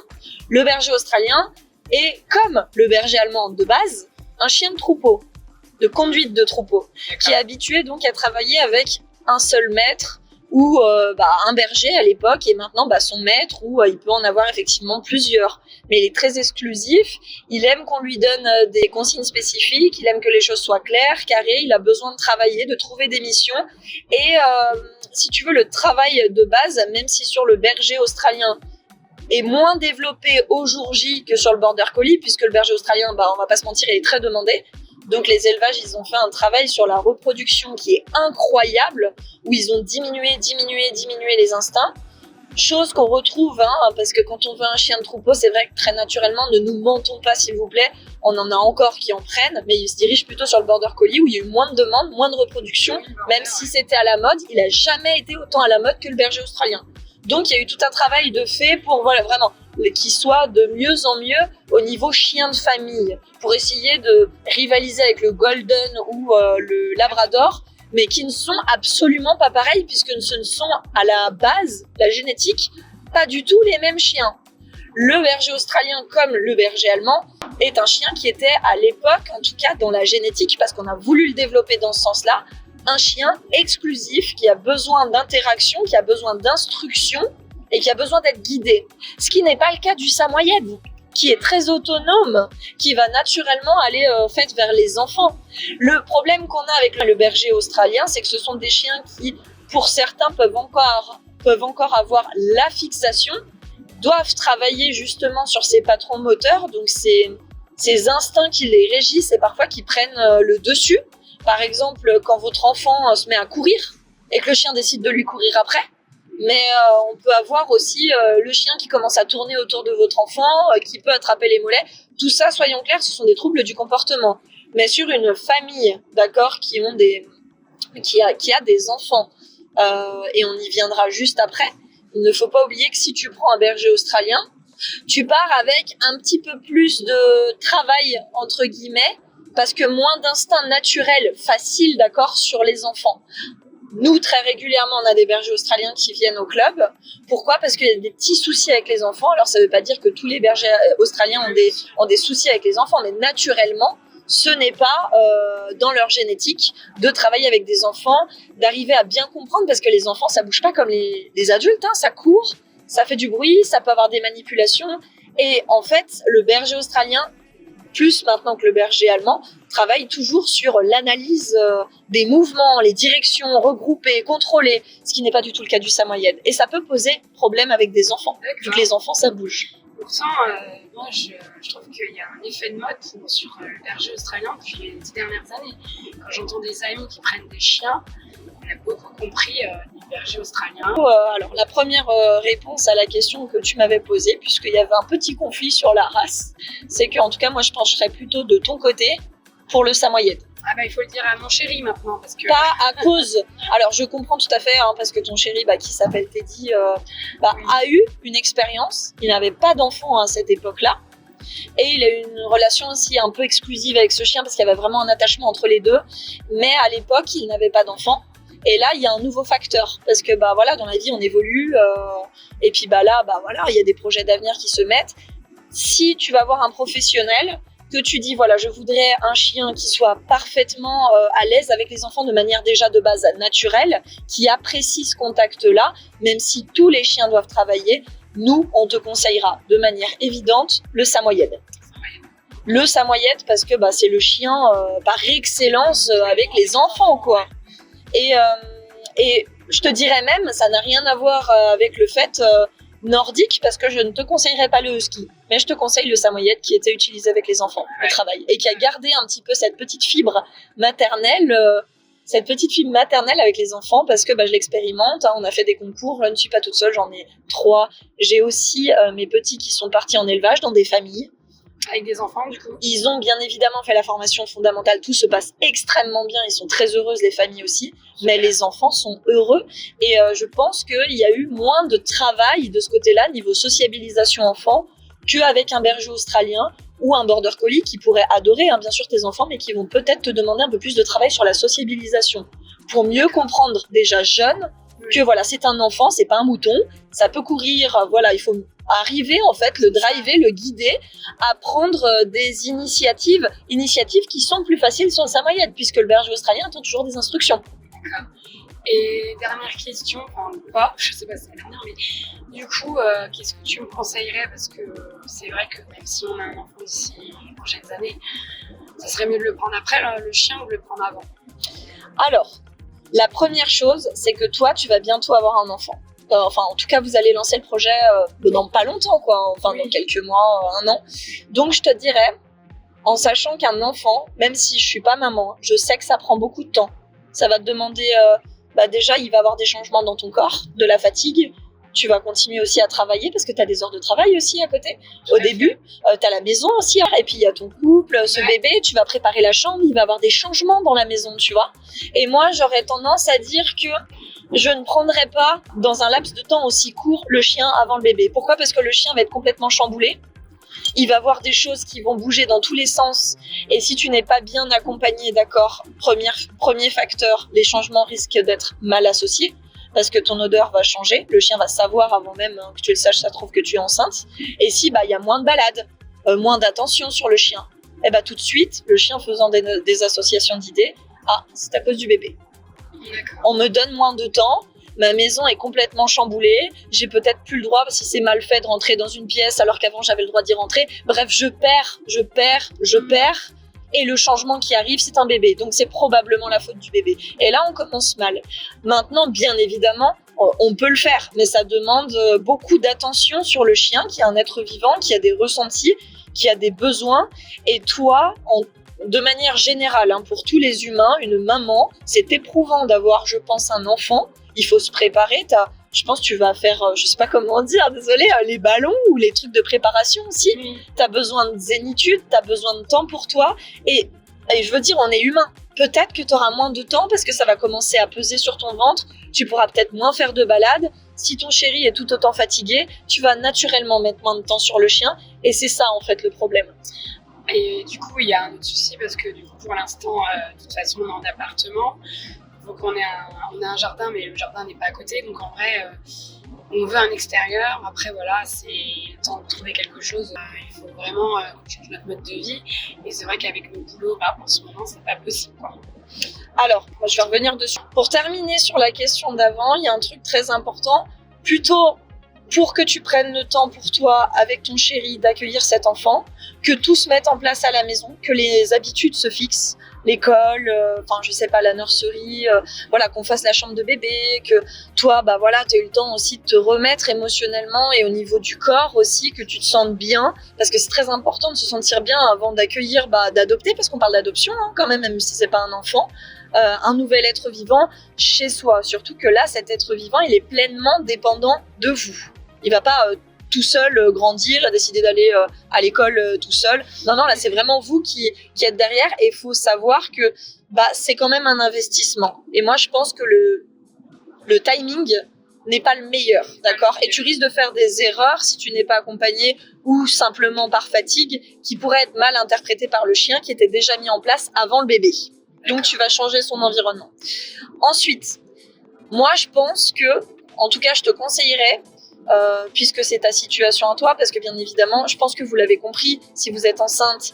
Le berger australien est, comme le berger allemand de base, un chien de troupeau, de conduite de troupeau, qui est habitué donc à travailler avec un seul maître ou un berger à l'époque et maintenant son maître, ou il peut en avoir effectivement plusieurs. Mais il est très exclusif, il aime qu'on lui donne des consignes spécifiques, il aime que les choses soient claires, carrées, il a besoin de travailler, de trouver des missions. Et si tu veux, le travail de base, même si sur le berger australien est moins développé au jour J que sur le border collie, puisque le berger australien, on va pas se mentir, il est très demandé. Donc les élevages, ils ont fait un travail sur la reproduction qui est incroyable, où ils ont diminué les instincts. Chose qu'on retrouve, parce que quand on veut un chien de troupeau, c'est vrai que très naturellement, ne nous mentons pas s'il vous plaît, on en a encore qui en prennent, mais ils se dirigent plutôt sur le border collie où il y a eu moins de demandes, moins de reproduction, même si c'était à la mode, il n'a jamais été autant à la mode que le berger australien. Donc il y a eu tout un travail de fait pour vraiment qu'il soit de mieux en mieux au niveau chien de famille, pour essayer de rivaliser avec le golden ou le labrador, mais qui ne sont absolument pas pareils puisque ce ne sont à la base, la génétique, pas du tout les mêmes chiens. Le berger australien comme le berger allemand est un chien qui était à l'époque, en tout cas dans la génétique, parce qu'on a voulu le développer dans ce sens-là, un chien exclusif qui a besoin d'interaction, qui a besoin d'instruction et qui a besoin d'être guidé. Ce qui n'est pas le cas du samoyède, qui est très autonome, qui va naturellement aller vers les enfants. Le problème qu'on a avec le berger australien, c'est que ce sont des chiens qui, pour certains, peuvent encore avoir la fixation, doivent travailler justement sur ces patrons moteurs, donc ces instincts qui les régissent et parfois qui prennent le dessus. Par exemple, quand votre enfant se met à courir et que le chien décide de lui courir après, mais on peut avoir aussi le chien qui commence à tourner autour de votre enfant, qui peut attraper les mollets. Tout ça, soyons clairs, ce sont des troubles du comportement. Mais sur une famille, d'accord, qui a des enfants, et on y viendra juste après, il ne faut pas oublier que si tu prends un berger australien, tu pars avec un petit peu plus de travail, entre guillemets, parce que moins d'instinct naturel facile, d'accord, sur les enfants. Nous, très régulièrement, on a des bergers australiens qui viennent au club. Pourquoi ? Parce qu'il y a des petits soucis avec les enfants. Alors, ça ne veut pas dire que tous les bergers australiens ont des soucis avec les enfants, mais naturellement, ce n'est pas dans leur génétique de travailler avec des enfants, d'arriver à bien comprendre, parce que les enfants, ça bouge pas comme les adultes, ça court, ça fait du bruit, ça peut avoir des manipulations. Et en fait, le berger australien, plus maintenant que le berger allemand, travaille toujours sur l'analyse des mouvements, les directions, regroupées, contrôlées, ce qui n'est pas du tout le cas du samoyède. Et ça peut poser problème avec des enfants, vu que les enfants, ça bouge. Pourtant, moi, je trouve qu'il y a un effet de mode sur le berger australien depuis les 10 dernières années. Quand j'entends des amis qui prennent des chiens, on a beaucoup compris les bergers australiens. Alors, la première réponse à la question que tu m'avais posée, puisqu'il y avait un petit conflit sur la race, c'est qu'en tout cas, moi, je pencherais plutôt de ton côté pour le samoyède. Ah il faut le dire à mon chéri maintenant, parce que... Pas à cause... Alors, je comprends tout à fait, parce que ton chéri, qui s'appelle Teddy, a eu une expérience. Il n'avait pas d'enfant à cette époque-là. Et il a eu une relation aussi un peu exclusive avec ce chien, parce qu'il y avait vraiment un attachement entre les deux. Mais à l'époque, il n'avait pas d'enfant. Et là, il y a un nouveau facteur, parce que dans la vie, on évolue. Et puis il y a des projets d'avenir qui se mettent. Si tu vas voir un professionnel, que tu dis, je voudrais un chien qui soit parfaitement à l'aise avec les enfants de manière déjà de base naturelle, qui apprécie ce contact-là, même si tous les chiens doivent travailler, nous, on te conseillera de manière évidente le samoyède. Le samoyède, parce que c'est le chien par excellence avec les enfants, quoi. Et je te dirais même, ça n'a rien à voir avec le fait nordique parce que je ne te conseillerais pas le husky, mais je te conseille le samoyède qui était utilisé avec les enfants au travail et qui a gardé un petit peu cette petite fibre maternelle avec les enfants parce que je l'expérimente, on a fait des concours, je ne suis pas toute seule, j'en ai 3. J'ai aussi mes petits qui sont partis en élevage dans des familles. Avec des enfants, du coup. Ils ont bien évidemment fait la formation fondamentale, tout se passe extrêmement bien, ils sont très heureuses, les familles aussi, mais les enfants sont heureux et je pense qu'il y a eu moins de travail de ce côté-là, niveau sociabilisation enfant, qu'avec un berger australien ou un border collie qui pourrait adorer bien sûr tes enfants, mais qui vont peut-être te demander un peu plus de travail sur la sociabilisation pour mieux comprendre déjà jeune que voilà, c'est un enfant, c'est pas un mouton, ça peut courir, voilà, il faut arriver en fait, le driver, le guider à prendre des initiatives qui sont plus faciles sur le samoyède puisque le berger australien attend toujours des instructions. D'accord. Et dernière question, enfin pas, je sais pas si c'est la dernière, mais du coup, qu'est-ce que tu me conseillerais parce que c'est vrai que même si on a un enfant d'ici les prochaines années, ça serait mieux de le prendre après le chien ou de le prendre avant? Alors, la première chose, c'est que toi, tu vas bientôt avoir un enfant. Enfin, en tout cas, vous allez lancer le projet dans pas longtemps, quoi. Enfin, dans quelques mois, 1 an. Donc, je te dirais, en sachant qu'un enfant, même si je suis pas maman, je sais que ça prend beaucoup de temps. Ça va te demander, déjà, il va avoir des changements dans ton corps, de la fatigue. Tu vas continuer aussi à travailler parce que tu as des heures de travail aussi à côté. Au début, tu as la maison aussi. Et puis, il y a ton couple, ce bébé, tu vas préparer la chambre, il va y avoir des changements dans la maison, tu vois. Et moi, j'aurais tendance à dire que je ne prendrais pas, dans un laps de temps aussi court, le chien avant le bébé. Pourquoi ? Parce que le chien va être complètement chamboulé. Il va voir des choses qui vont bouger dans tous les sens. Et si tu n'es pas bien accompagné, d'accord, premier facteur, les changements risquent d'être mal associés. Parce que ton odeur va changer, le chien va savoir avant même que tu le saches, ça trouve que tu es enceinte. Et si y a moins de balades, moins d'attention sur le chien, tout de suite, le chien faisant des associations d'idées, c'est à cause du bébé. On me donne moins de temps, ma maison est complètement chamboulée, j'ai peut-être plus le droit, si c'est mal fait, de rentrer dans une pièce alors qu'avant j'avais le droit d'y rentrer. Bref, je perds. Et le changement qui arrive, c'est un bébé. Donc, c'est probablement la faute du bébé. Et là, on commence mal. Maintenant, bien évidemment, on peut le faire. Mais ça demande beaucoup d'attention sur le chien, qui est un être vivant, qui a des ressentis, qui a des besoins. Et toi, de manière générale, pour tous les humains, une maman, c'est éprouvant d'avoir, je pense, un enfant. Il faut se préparer. Je pense que tu vas faire, je sais pas comment dire, désolé, les ballons ou les trucs de préparation aussi. T'as besoin de zénitude, t'as besoin de temps pour toi. Et je veux dire, on est humain. Peut-être que t'auras moins de temps parce que ça va commencer à peser sur ton ventre. Tu pourras peut-être moins faire de balades. Si ton chéri est tout autant fatigué, tu vas naturellement mettre moins de temps sur le chien. Et c'est ça, en fait, le problème. Et du coup, il y a un autre souci parce que du coup, pour l'instant, de toute façon, on est en appartement. Donc on a un jardin, mais le jardin n'est pas à côté. Donc en vrai, on veut un extérieur. Après voilà, c'est le temps de trouver quelque chose. Il faut vraiment qu'on change notre mode de vie. Et c'est vrai qu'avec le boulot, en ce moment, c'est pas possible, quoi. Alors, je vais revenir dessus. Pour terminer sur la question d'avant, il y a un truc très important. Plutôt pour que tu prennes le temps pour toi, avec ton chéri, d'accueillir cet enfant, que tout se mette en place à la maison, que les habitudes se fixent. L'école, la nurserie, qu'on fasse la chambre de bébé, que toi, tu as eu le temps aussi de te remettre émotionnellement et au niveau du corps aussi, que tu te sentes bien, parce que c'est très important de se sentir bien avant d'accueillir, d'adopter, parce qu'on parle d'adoption quand même si c'est pas un enfant, un nouvel être vivant chez soi. Surtout que là, cet être vivant, il est pleinement dépendant de vous. Il va pas tout seul grandir et décider d'aller à l'école tout seul. Non, là, c'est vraiment vous qui êtes derrière et il faut savoir que c'est quand même un investissement. Et moi, je pense que le timing n'est pas le meilleur, d'accord ? Et tu risques de faire des erreurs si tu n'es pas accompagné ou simplement par fatigue qui pourraient être mal interprétées par le chien qui était déjà mis en place avant le bébé. Donc, tu vas changer son environnement. Ensuite, moi, je pense que, en tout cas, je te conseillerais puisque c'est ta situation à toi, parce que bien évidemment, je pense que vous l'avez compris, si vous êtes enceinte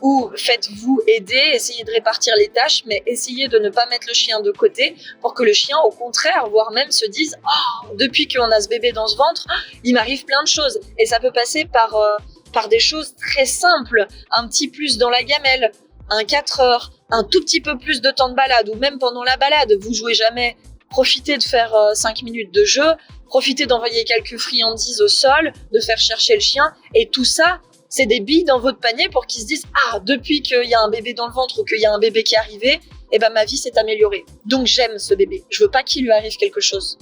ou faites-vous aider, essayez de répartir les tâches, mais essayez de ne pas mettre le chien de côté pour que le chien, au contraire, voire même se dise « depuis qu'on a ce bébé dans ce ventre, il m'arrive plein de choses ». Et ça peut passer par des choses très simples, un petit plus dans la gamelle, un 4 heures, un tout petit peu plus de temps de balade, ou même pendant la balade, vous jouez jamais profiter de faire 5 minutes de jeu, profiter d'envoyer quelques friandises au sol, de faire chercher le chien, et tout ça, c'est des billes dans votre panier pour qu'ils se disent « Ah, depuis qu'il y a un bébé dans le ventre ou qu'il y a un bébé qui est arrivé, eh ben, ma vie s'est améliorée. Donc j'aime ce bébé. Je veux pas qu'il lui arrive quelque chose. »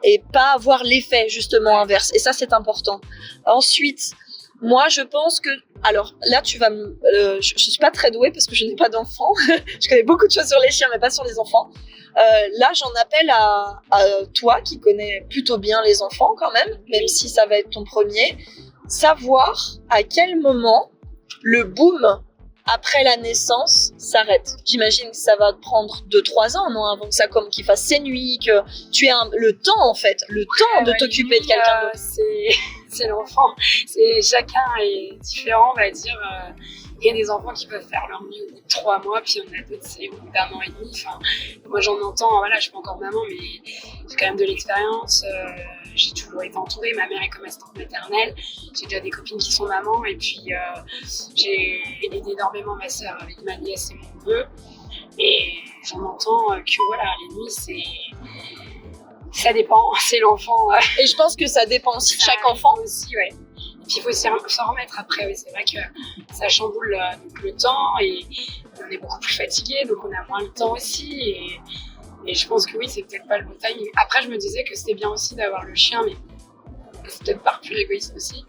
Et pas avoir l'effet justement inverse. Et ça, c'est important. Ensuite, moi, je pense que... Alors là, je suis pas très douée parce que je n'ai pas d'enfant. Je connais beaucoup de choses sur les chiens, mais pas sur les enfants. Là, j'en appelle à toi qui connais plutôt bien les enfants quand même si ça va être ton premier. Savoir à quel moment le boom après la naissance s'arrête. J'imagine que ça va te prendre 2-3 ans, non, avant que ça comme qu'il fasse ses nuits, que tu aies le temps en fait, de t'occuper de quelqu'un d'autre. C'est l'enfant. Chacun est différent, on va dire. Il y a des enfants qui peuvent faire leur nuit au bout de 3 mois, puis il y en a d'autres, c'est au bout d'1 an et demi. Enfin, moi, j'en entends, voilà, je suis pas encore maman, mais j'ai quand même de l'expérience. J'ai toujours été entourée. Ma mère est comme assistante maternelle. J'ai déjà des copines qui sont mamans, et puis j'ai aidé énormément ma sœur avec ma nièce et mon neveu. Et j'en entends que voilà, les nuits, ça dépend, c'est l'enfant. Et je pense que ça dépend aussi de chaque enfant. Aussi, ouais. Et puis il faut s'en remettre après. Oui, c'est vrai que ça chamboule le temps et on est beaucoup plus fatigué, donc on a moins le temps aussi. Et je pense que oui, c'est peut-être pas le bon timing. Après, je me disais que c'était bien aussi d'avoir le chien, mais c'est peut-être par pur égoïsme aussi.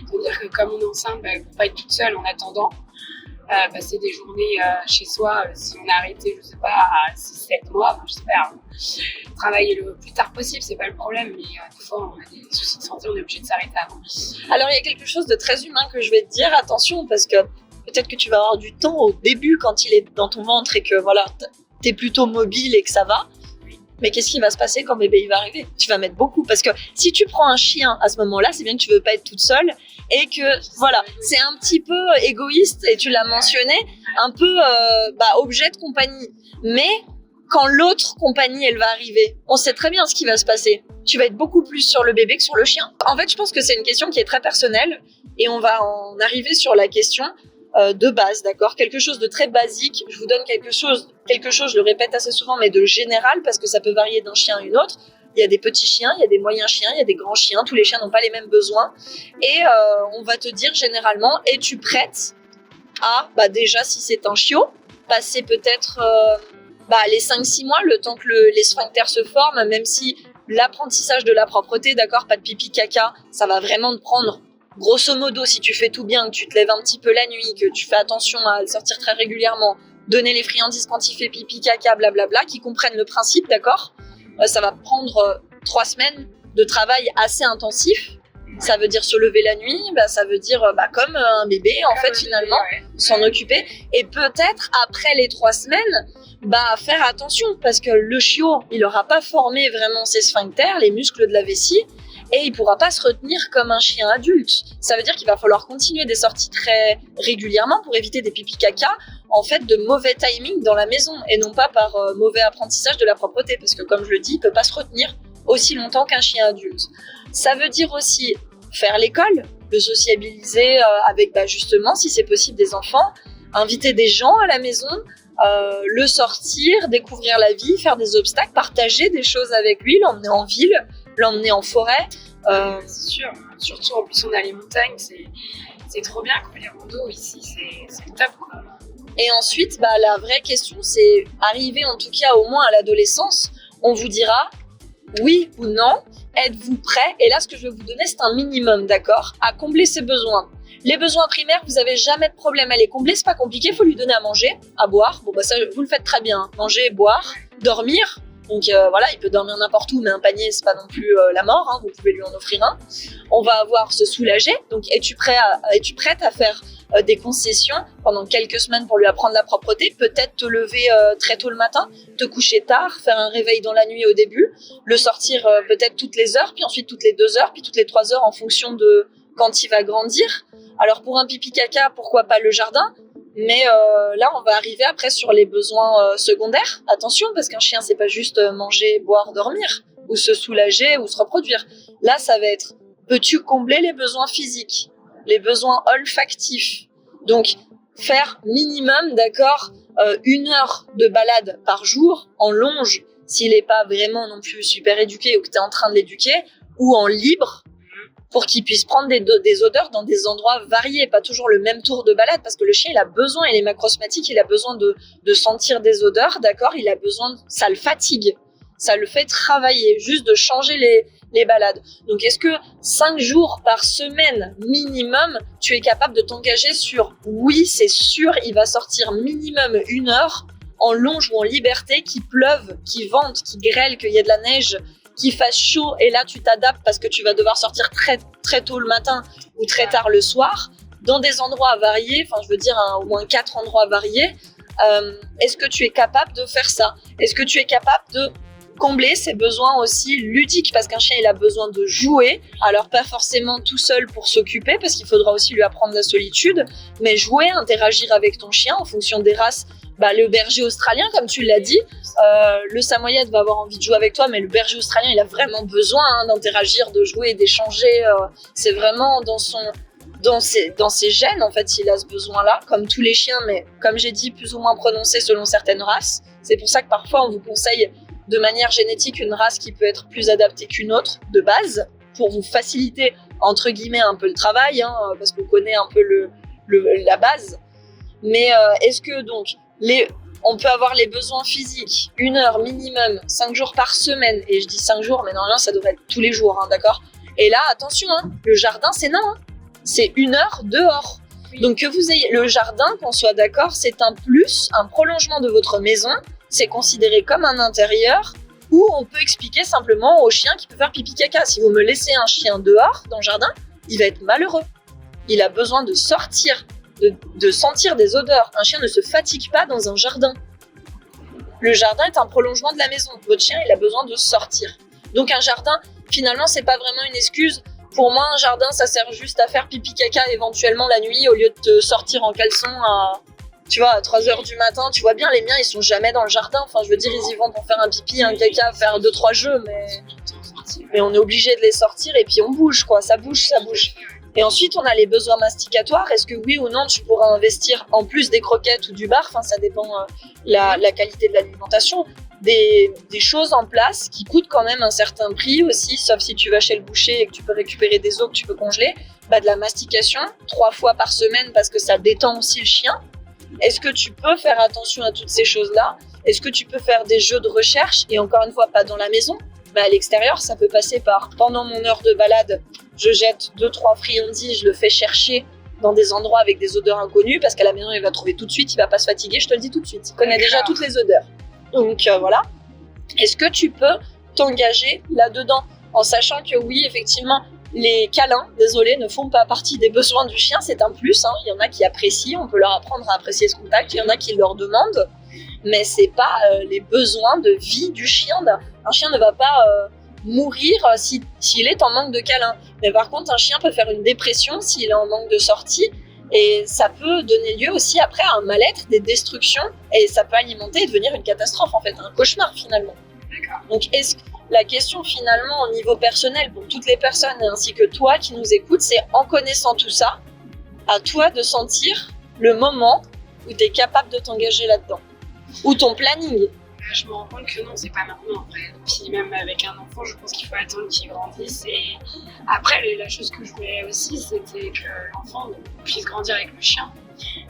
C'est-à-dire que comme on est enceinte, pour pas être toute seule en attendant, passer des journées chez soi, si on a arrêté, je sais pas, à 6-7 mois, je sais pas, travailler le plus tard possible, c'est pas le problème, mais des fois on a des soucis de santé, on est obligé de s'arrêter avant. Alors il y a quelque chose de très humain que je vais te dire, attention, parce que peut-être que tu vas avoir du temps au début quand il est dans ton ventre et que voilà, t'es plutôt mobile et que ça va. Mais qu'est-ce qui va se passer quand bébé il va arriver? Tu vas mettre beaucoup, parce que si tu prends un chien à ce moment-là, c'est bien que tu veux pas être toute seule et que voilà, c'est un petit peu égoïste et tu l'as mentionné, un peu objet de compagnie. Mais quand l'autre compagnie elle va arriver, on sait très bien ce qui va se passer. Tu vas être beaucoup plus sur le bébé que sur le chien. En fait, je pense que c'est une question qui est très personnelle et on va en arriver sur la question de base, d'accord? Quelque chose de très basique. Je vous donne quelque chose, je le répète assez souvent, mais de général, parce que ça peut varier d'un chien à une autre. Il y a des petits chiens, il y a des moyens chiens, il y a des grands chiens. Tous les chiens n'ont pas les mêmes besoins. Et on va te dire généralement, es-tu prête à, déjà si c'est un chiot, passer peut-être les 5-6 mois, le temps que les sphincters se forment, même si l'apprentissage de la propreté, d'accord, pas de pipi caca, ça va vraiment te prendre. Grosso modo, si tu fais tout bien, que tu te lèves un petit peu la nuit, que tu fais attention à le sortir très régulièrement, donner les friandises quand il fait pipi, caca, blablabla, qu'ils comprennent le principe, d'accord, ça va prendre 3 semaines de travail assez intensif. Ça veut dire se lever la nuit, ça veut dire comme un bébé, en fait, finalement, s'en occuper. Et peut-être, après les 3 semaines, faire attention, parce que le chiot, il n'aura pas formé vraiment ses sphincters, les muscles de la vessie, et il pourra pas se retenir comme un chien adulte. Ça veut dire qu'il va falloir continuer des sorties très régulièrement pour éviter des pipi caca, en fait, de mauvais timing dans la maison, et non pas par mauvais apprentissage de la propreté, parce que comme je le dis, il peut pas se retenir aussi longtemps qu'un chien adulte. Ça veut dire aussi faire l'école, le sociabiliser avec justement, si c'est possible, des enfants, inviter des gens à la maison, le sortir, découvrir la vie, faire des obstacles, partager des choses avec lui, l'emmener en ville, l'emmener en forêt. C'est sûr, surtout en plus on a les montagnes, c'est trop bien quoi, les randos ici, c'est le top quoi. Et ensuite, la vraie question, c'est arriver en tout cas au moins à l'adolescence, on vous dira oui ou non, êtes-vous prêt? Et là, ce que je vais vous donner, c'est un minimum, d'accord, à combler ses besoins. Les besoins primaires, vous n'avez jamais de problème à les combler, c'est pas compliqué, il faut lui donner à manger, à boire. Ça, vous le faites très bien, hein. Manger, boire, dormir. Donc il peut dormir n'importe où, mais un panier, c'est pas non plus la mort, hein, vous pouvez lui en offrir un. On va avoir se soulager, donc es-tu prête à faire des concessions pendant quelques semaines pour lui apprendre la propreté, peut-être te lever très tôt le matin, te coucher tard, faire un réveil dans la nuit au début, le sortir peut-être toutes les heures, puis ensuite toutes les 2 heures, puis toutes les 3 heures en fonction de quand il va grandir. Alors pour un pipi caca, pourquoi pas le jardin? Mais là, on va arriver après sur les besoins secondaires. Attention, parce qu'un chien, c'est pas juste manger, boire, dormir, ou se soulager, ou se reproduire. Là, ça va être, peux-tu combler les besoins physiques, les besoins olfactifs? Donc, faire minimum, d'accord, 1 heure de balade par jour en longe, s'il n'est pas vraiment non plus super éduqué ou que tu es en train de l'éduquer, ou en libre, pour qu'il puisse prendre des odeurs dans des endroits variés, pas toujours le même tour de balade, parce que le chien, il a besoin, il est macrosmatique, il a besoin de sentir des odeurs, d'accord, il a besoin, ça le fatigue, ça le fait travailler, juste de changer les balades. Donc, est-ce que 5 jours par semaine minimum, tu es capable de t'engager sur, oui, c'est sûr, il va sortir minimum 1 heure en longe ou en liberté, qu'il pleuve, qu'il vente, qu'il grêle, qu'il y ait de la neige, qu'il fasse chaud, et là tu t'adaptes parce que tu vas devoir sortir très, très tôt le matin ou très tard le soir, dans des endroits variés, enfin je veux dire au moins 4 endroits variés. Est-ce que tu es capable de faire ça? Est-ce que tu es capable de combler ses besoins aussi ludiques? Parce qu'un chien, il a besoin de jouer, alors pas forcément tout seul pour s'occuper, parce qu'il faudra aussi lui apprendre la solitude, mais jouer, interagir avec ton chien en fonction des races. Le berger australien, comme tu l'as dit, le samoyède va avoir envie de jouer avec toi, mais le berger australien, il a vraiment besoin d'interagir, de jouer, d'échanger. C'est vraiment dans ses gènes, en fait, il a ce besoin-là, comme tous les chiens, mais comme j'ai dit, plus ou moins prononcé selon certaines races. C'est pour ça que parfois, on vous conseille de manière génétique une race qui peut être plus adaptée qu'une autre, de base, pour vous faciliter, entre guillemets, un peu le travail, parce qu'on connaît un peu la base. Mais est-ce que, donc, on peut avoir les besoins physiques, 1 heure minimum, 5 jours par semaine, et je dis 5 jours, mais normalement ça devrait être tous les jours, d'accord? Et là, attention, le jardin, c'est non, c'est 1 heure dehors. Oui. Donc que vous ayez le jardin, qu'on soit d'accord, c'est un plus, un prolongement de votre maison, c'est considéré comme un intérieur, où on peut expliquer simplement au chien qu'il peut faire pipi caca. Si vous me laissez un chien dehors, dans le jardin, il va être malheureux. Il a besoin de sortir, de sentir des odeurs. Un chien ne se fatigue pas dans un jardin. Le jardin est un prolongement de la maison. Votre chien, il a besoin de sortir. Donc un jardin, finalement, c'est pas vraiment une excuse. Pour moi, un jardin, ça sert juste à faire pipi caca éventuellement la nuit, au lieu de te sortir en caleçon à 3h du matin. Tu vois bien, les miens, ils sont jamais dans le jardin. Enfin, je veux dire, ils y vont pour faire un pipi, un caca, faire 2-3 jeux, mais on est obligé de les sortir et puis on bouge, quoi. Ça bouge. Et ensuite, on a les besoins masticatoires. Est-ce que oui ou non, tu pourras investir en plus des croquettes ou du bar, enfin, ça dépend la qualité de l'alimentation, des choses en place qui coûtent quand même un certain prix aussi, sauf si tu vas chez le boucher et que tu peux récupérer des os que tu peux congeler. De la mastication, 3 fois par semaine parce que ça détend aussi le chien. Est-ce que tu peux faire attention à toutes ces choses-là? Est-ce que tu peux faire des jeux de recherche? Et encore une fois, pas dans la maison. À l'extérieur, ça peut passer par, pendant mon heure de balade, je jette 2-3 friandises, je le fais chercher dans des endroits avec des odeurs inconnues, parce qu'à la maison, il va trouver tout de suite, il va pas se fatiguer, je te le dis tout de suite. Il connaît déjà toutes les odeurs. Donc voilà. Est-ce que tu peux t'engager là-dedans, en sachant que oui, effectivement, les câlins, désolé, ne font pas partie des besoins du chien, c'est un plus. Il y en a qui apprécient, on peut leur apprendre à apprécier ce contact, il y en a qui leur demandent, mais c'est pas les besoins de vie du chien. Un chien ne va pas mourir s'il est en manque de câlin. Mais par contre, un chien peut faire une dépression s'il est en manque de sortie, et ça peut donner lieu aussi après à un mal-être, des destructions, et ça peut alimenter et devenir une catastrophe, en fait, un cauchemar finalement. Donc la question finalement au niveau personnel pour toutes les personnes ainsi que toi qui nous écoutes, c'est en connaissant tout ça, à toi de sentir le moment où tu es capable de t'engager là-dedans, ou ton planning. Je me rends compte que non, c'est pas maintenant. Après, puis même avec un enfant, je pense qu'il faut attendre qu'il grandisse. Et après, la chose que je voulais aussi, c'était que l'enfant puisse grandir avec le chien.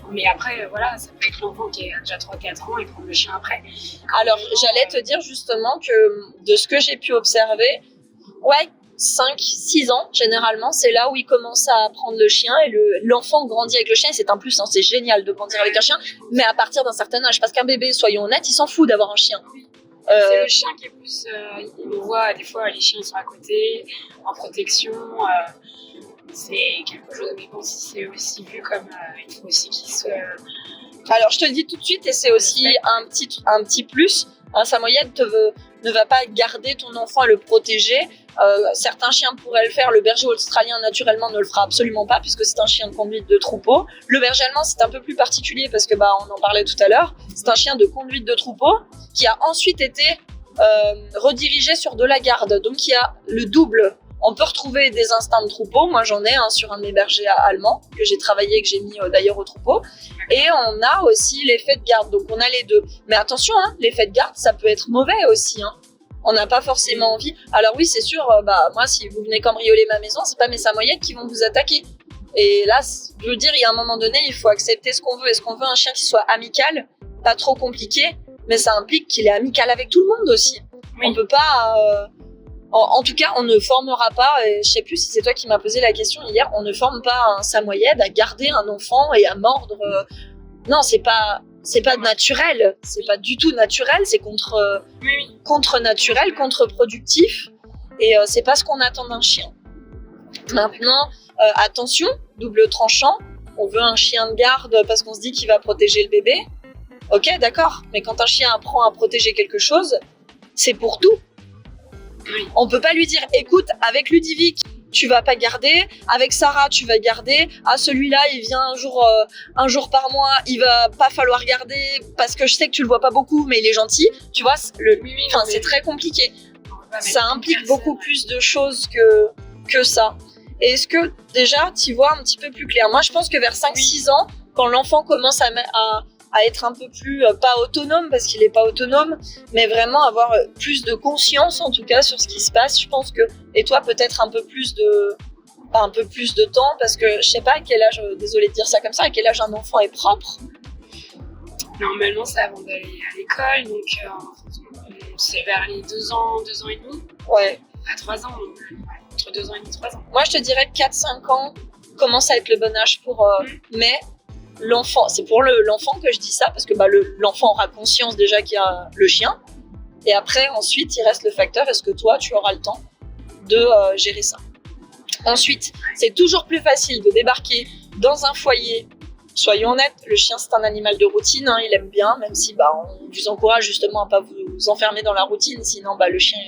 Mais après, voilà, ça peut être l'enfant qui a déjà 3-4 ans et prendre le chien après. Alors, j'allais te dire justement que de ce que j'ai pu observer, 5-6 ans, généralement, c'est là où il commence à apprendre le chien, et l'enfant grandit avec le chien, et c'est un plus, c'est génial de grandir avec un chien, mais à partir d'un certain âge, parce qu'un bébé, soyons honnêtes, il s'en fout d'avoir un chien. C'est le chien qui est plus... il le voit, des fois, les chiens sont à côté, en protection, c'est quelque chose, mais bon, si c'est aussi vu comme... il faut aussi qu'il se... Alors, je te le dis tout de suite, et c'est aussi un petit plus, un samoyède ne va pas garder ton enfant et le protéger. Certains chiens pourraient le faire. Le berger australien, naturellement, ne le fera absolument pas, puisque c'est un chien de conduite de troupeau. Le berger allemand, c'est un peu plus particulier, parce que on en parlait tout à l'heure. C'est un chien de conduite de troupeau qui a ensuite été redirigé sur de la garde. Donc, il y a le double On peut retrouver des instincts de troupeau. Moi, j'en ai sur un de mes bergers allemands que j'ai travaillé, que j'ai mis d'ailleurs au troupeau. Et on a aussi l'effet de garde. Donc, on a les deux. Mais attention, l'effet de garde, ça peut être mauvais aussi. On n'a pas forcément envie. Alors oui, c'est sûr, moi, si vous venez cambrioler ma maison, c'est pas mes samoyettes qui vont vous attaquer. Et là, je veux dire, il y a un moment donné, il faut accepter ce qu'on veut. Est-ce qu'on veut un chien qui soit amical, pas trop compliqué, mais ça implique qu'il est amical avec tout le monde aussi. Oui. On peut pas... En tout cas, on ne formera pas, et je sais plus si c'est toi qui m'as posé la question hier, on ne forme pas un samoyed à garder un enfant et à mordre. Non, c'est pas naturel. C'est pas du tout naturel. C'est contre-naturel, contre-productif. Et c'est pas ce qu'on attend d'un chien. Maintenant, attention, double tranchant. On veut un chien de garde parce qu'on se dit qu'il va protéger le bébé. Ok, d'accord. Mais quand un chien apprend à protéger quelque chose, c'est pour tout. Oui. On peut pas lui dire, écoute, avec Ludovic, tu vas pas garder, avec Sarah, tu vas garder, celui-là, il vient un jour par mois, il va pas falloir garder parce que je sais que tu le vois pas beaucoup, mais il est gentil. Tu vois, c'est très compliqué. Ça implique beaucoup plus de choses que ça. Et est-ce que, déjà, tu vois un petit peu plus clair? Moi, je pense que vers 5-6 ans, quand l'enfant commence à être un peu plus, pas autonome, parce qu'il n'est pas autonome, mais vraiment avoir plus de conscience, en tout cas, sur ce qui se passe, je pense que, et toi, peut-être un peu plus de temps, parce que, je sais pas à quel âge, désolée de dire ça comme ça, à quel âge un enfant est propre? Normalement, c'est avant d'aller à l'école, donc c'est vers les 2 ans et demi. Ouais. À 3 ans, entre 2 ans et demi, 3 ans. Moi, je te dirais que 4-5 ans commence à être le bon âge pour... Mais l'enfant, c'est pour l'enfant que je dis ça, parce que l'enfant aura conscience déjà qu'il y a le chien. Et après, ensuite, il reste le facteur, est-ce que toi, tu auras le temps de gérer ça? Ensuite, c'est toujours plus facile de débarquer dans un foyer. Soyons honnêtes, le chien, c'est un animal de routine, il aime bien, même si on vous encourage justement à pas vous enfermer dans la routine, sinon le chien,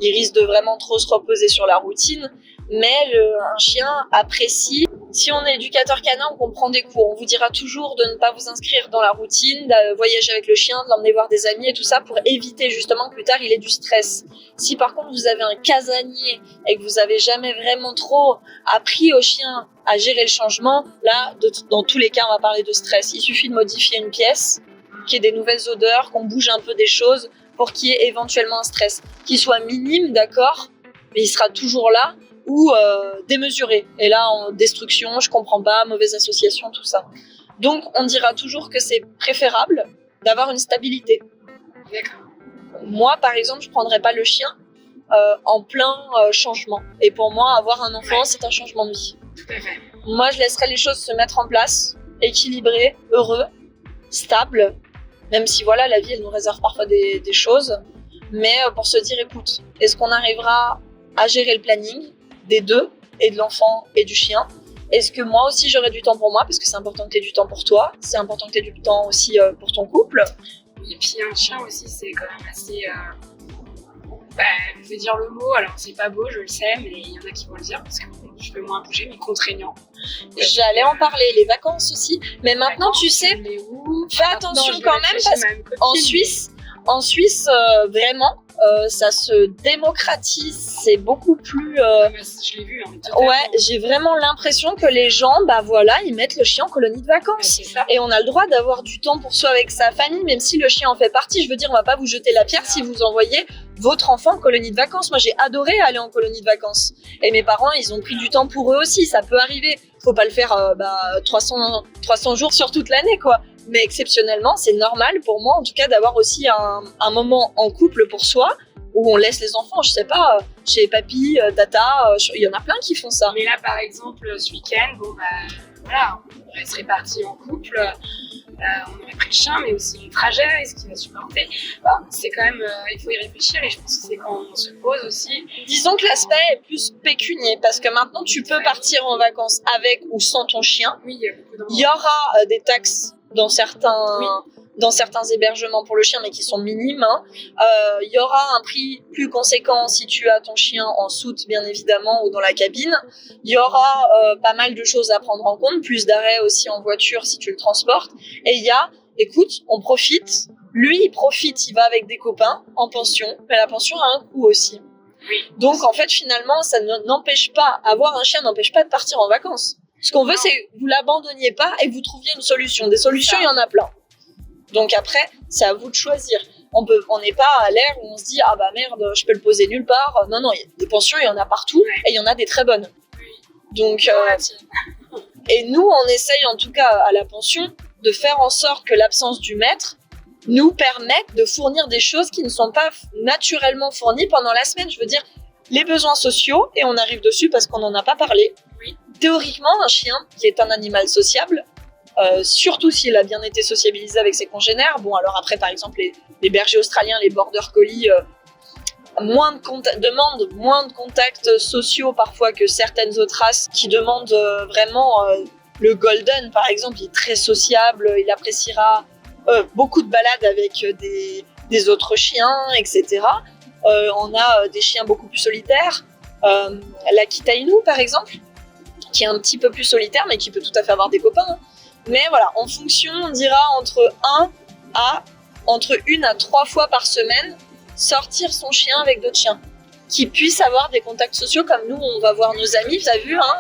il risque de vraiment trop se reposer sur la routine. Mais un chien apprécie. Si on est éducateur canin, on comprend des cours. On vous dira toujours de ne pas vous inscrire dans la routine, de voyager avec le chien, de l'emmener voir des amis et tout ça pour éviter justement que plus tard il ait du stress. Si par contre vous avez un casanier et que vous avez jamais vraiment trop appris au chien à gérer le changement, là, dans tous les cas, on va parler de stress. Il suffit de modifier une pièce, qu'il y ait des nouvelles odeurs, qu'on bouge un peu des choses pour qu'il y ait éventuellement un stress. Qu'il soit minime, d'accord, mais il sera toujours là, ou démesuré. Et là, en destruction, je comprends pas, mauvaise association, tout ça. Donc, on dira toujours que c'est préférable d'avoir une stabilité. D'accord. Moi, par exemple, je prendrais pas le chien en plein changement. Et pour moi, avoir un enfant, c'est un changement de vie. Tout à fait. Moi, je laisserais les choses se mettre en place, équilibrées, heureux, stables, même si voilà, la vie, elle nous réserve parfois des choses. Mais pour se dire, écoute, est-ce qu'on arrivera à gérer le planning des deux, et de l'enfant et du chien? Est-ce que moi aussi j'aurai du temps pour moi, parce que c'est important que tu aies du temps pour toi, c'est important que tu aies du temps aussi pour ton couple. Et puis un chien aussi, c'est quand même assez... je vais dire le mot, alors c'est pas beau, je le sais, mais il y en a qui vont le dire, parce que je peux moins bouger, mais contraignant. J'allais en parler, les vacances aussi, mais maintenant tu sais, fais attention quand même, parce qu'en Suisse, vraiment, ça se démocratise, c'est beaucoup plus... Je l'ai vu, ouais, j'ai vraiment l'impression que les gens, ils mettent le chien en colonie de vacances. Et on a le droit d'avoir du temps pour soi avec sa famille, même si le chien en fait partie. Je veux dire, on va pas vous jeter la pierre si vous envoyez votre enfant en colonie de vacances. Moi, j'ai adoré aller en colonie de vacances. Et mes parents, ils ont pris du temps pour eux aussi, ça peut arriver. Faut pas le faire 300 jours sur toute l'année, quoi. Mais exceptionnellement, c'est normal pour moi, en tout cas, d'avoir aussi un moment en couple pour soi, où on laisse les enfants, je sais pas, chez papy, tata, il y en a plein qui font ça. Mais là, par exemple, ce week-end, on serait partis en couple, on aurait pris le chien, mais aussi le trajet, est-ce qu'il va supporter? C'est quand même, il faut y réfléchir, et je pense que c'est quand on se pose aussi. Disons que l'aspect est plus pécunier, parce que maintenant, tu peux partir en vacances avec ou sans ton chien. Oui, il y a beaucoup d'endroits. Il y aura des taxes dans certains hébergements pour le chien, mais qui sont minimes. Il y aura un prix plus conséquent si tu as ton chien en soute, bien évidemment, ou dans la cabine. Il y aura pas mal de choses à prendre en compte, plus d'arrêts aussi en voiture si tu le transportes. Et il y a, écoute, on profite. Lui, il profite, il va avec des copains en pension, mais la pension a un coût aussi. Oui. Donc, en fait, finalement, ça n'empêche pas, avoir un chien n'empêche pas de partir en vacances. Ce qu'on veut, c'est que vous l'abandonniez pas et que vous trouviez une solution. Des solutions, il y en a plein. Donc après, c'est à vous de choisir. On n'est pas à l'ère où on se dit « Ah bah merde, je peux le poser nulle part ». Non, des pensions, il y en a partout et il y en a des très bonnes. Donc, et nous, on essaye en tout cas à la pension de faire en sorte que l'absence du maître nous permette de fournir des choses qui ne sont pas naturellement fournies pendant la semaine. Je veux dire, les besoins sociaux, et on arrive dessus parce qu'on n'en a pas parlé. Oui. Théoriquement, un chien, qui est un animal sociable, surtout s'il a bien été sociabilisé avec ses congénères. Bon, alors après, par exemple, les bergers australiens, les border collies, demandent moins de contacts sociaux parfois que certaines autres races qui demandent vraiment... le golden, par exemple, il est très sociable, il appréciera beaucoup de balades avec des autres chiens, etc. On a des chiens beaucoup plus solitaires. L'Akita Inu, par exemple, qui est un petit peu plus solitaire, mais qui peut tout à fait avoir des copains. Hein. Mais voilà, en fonction, on dira entre 1 à 3 fois par semaine, sortir son chien avec d'autres chiens, qui puissent avoir des contacts sociaux comme nous, on va voir nos amis, t'as vu, hein,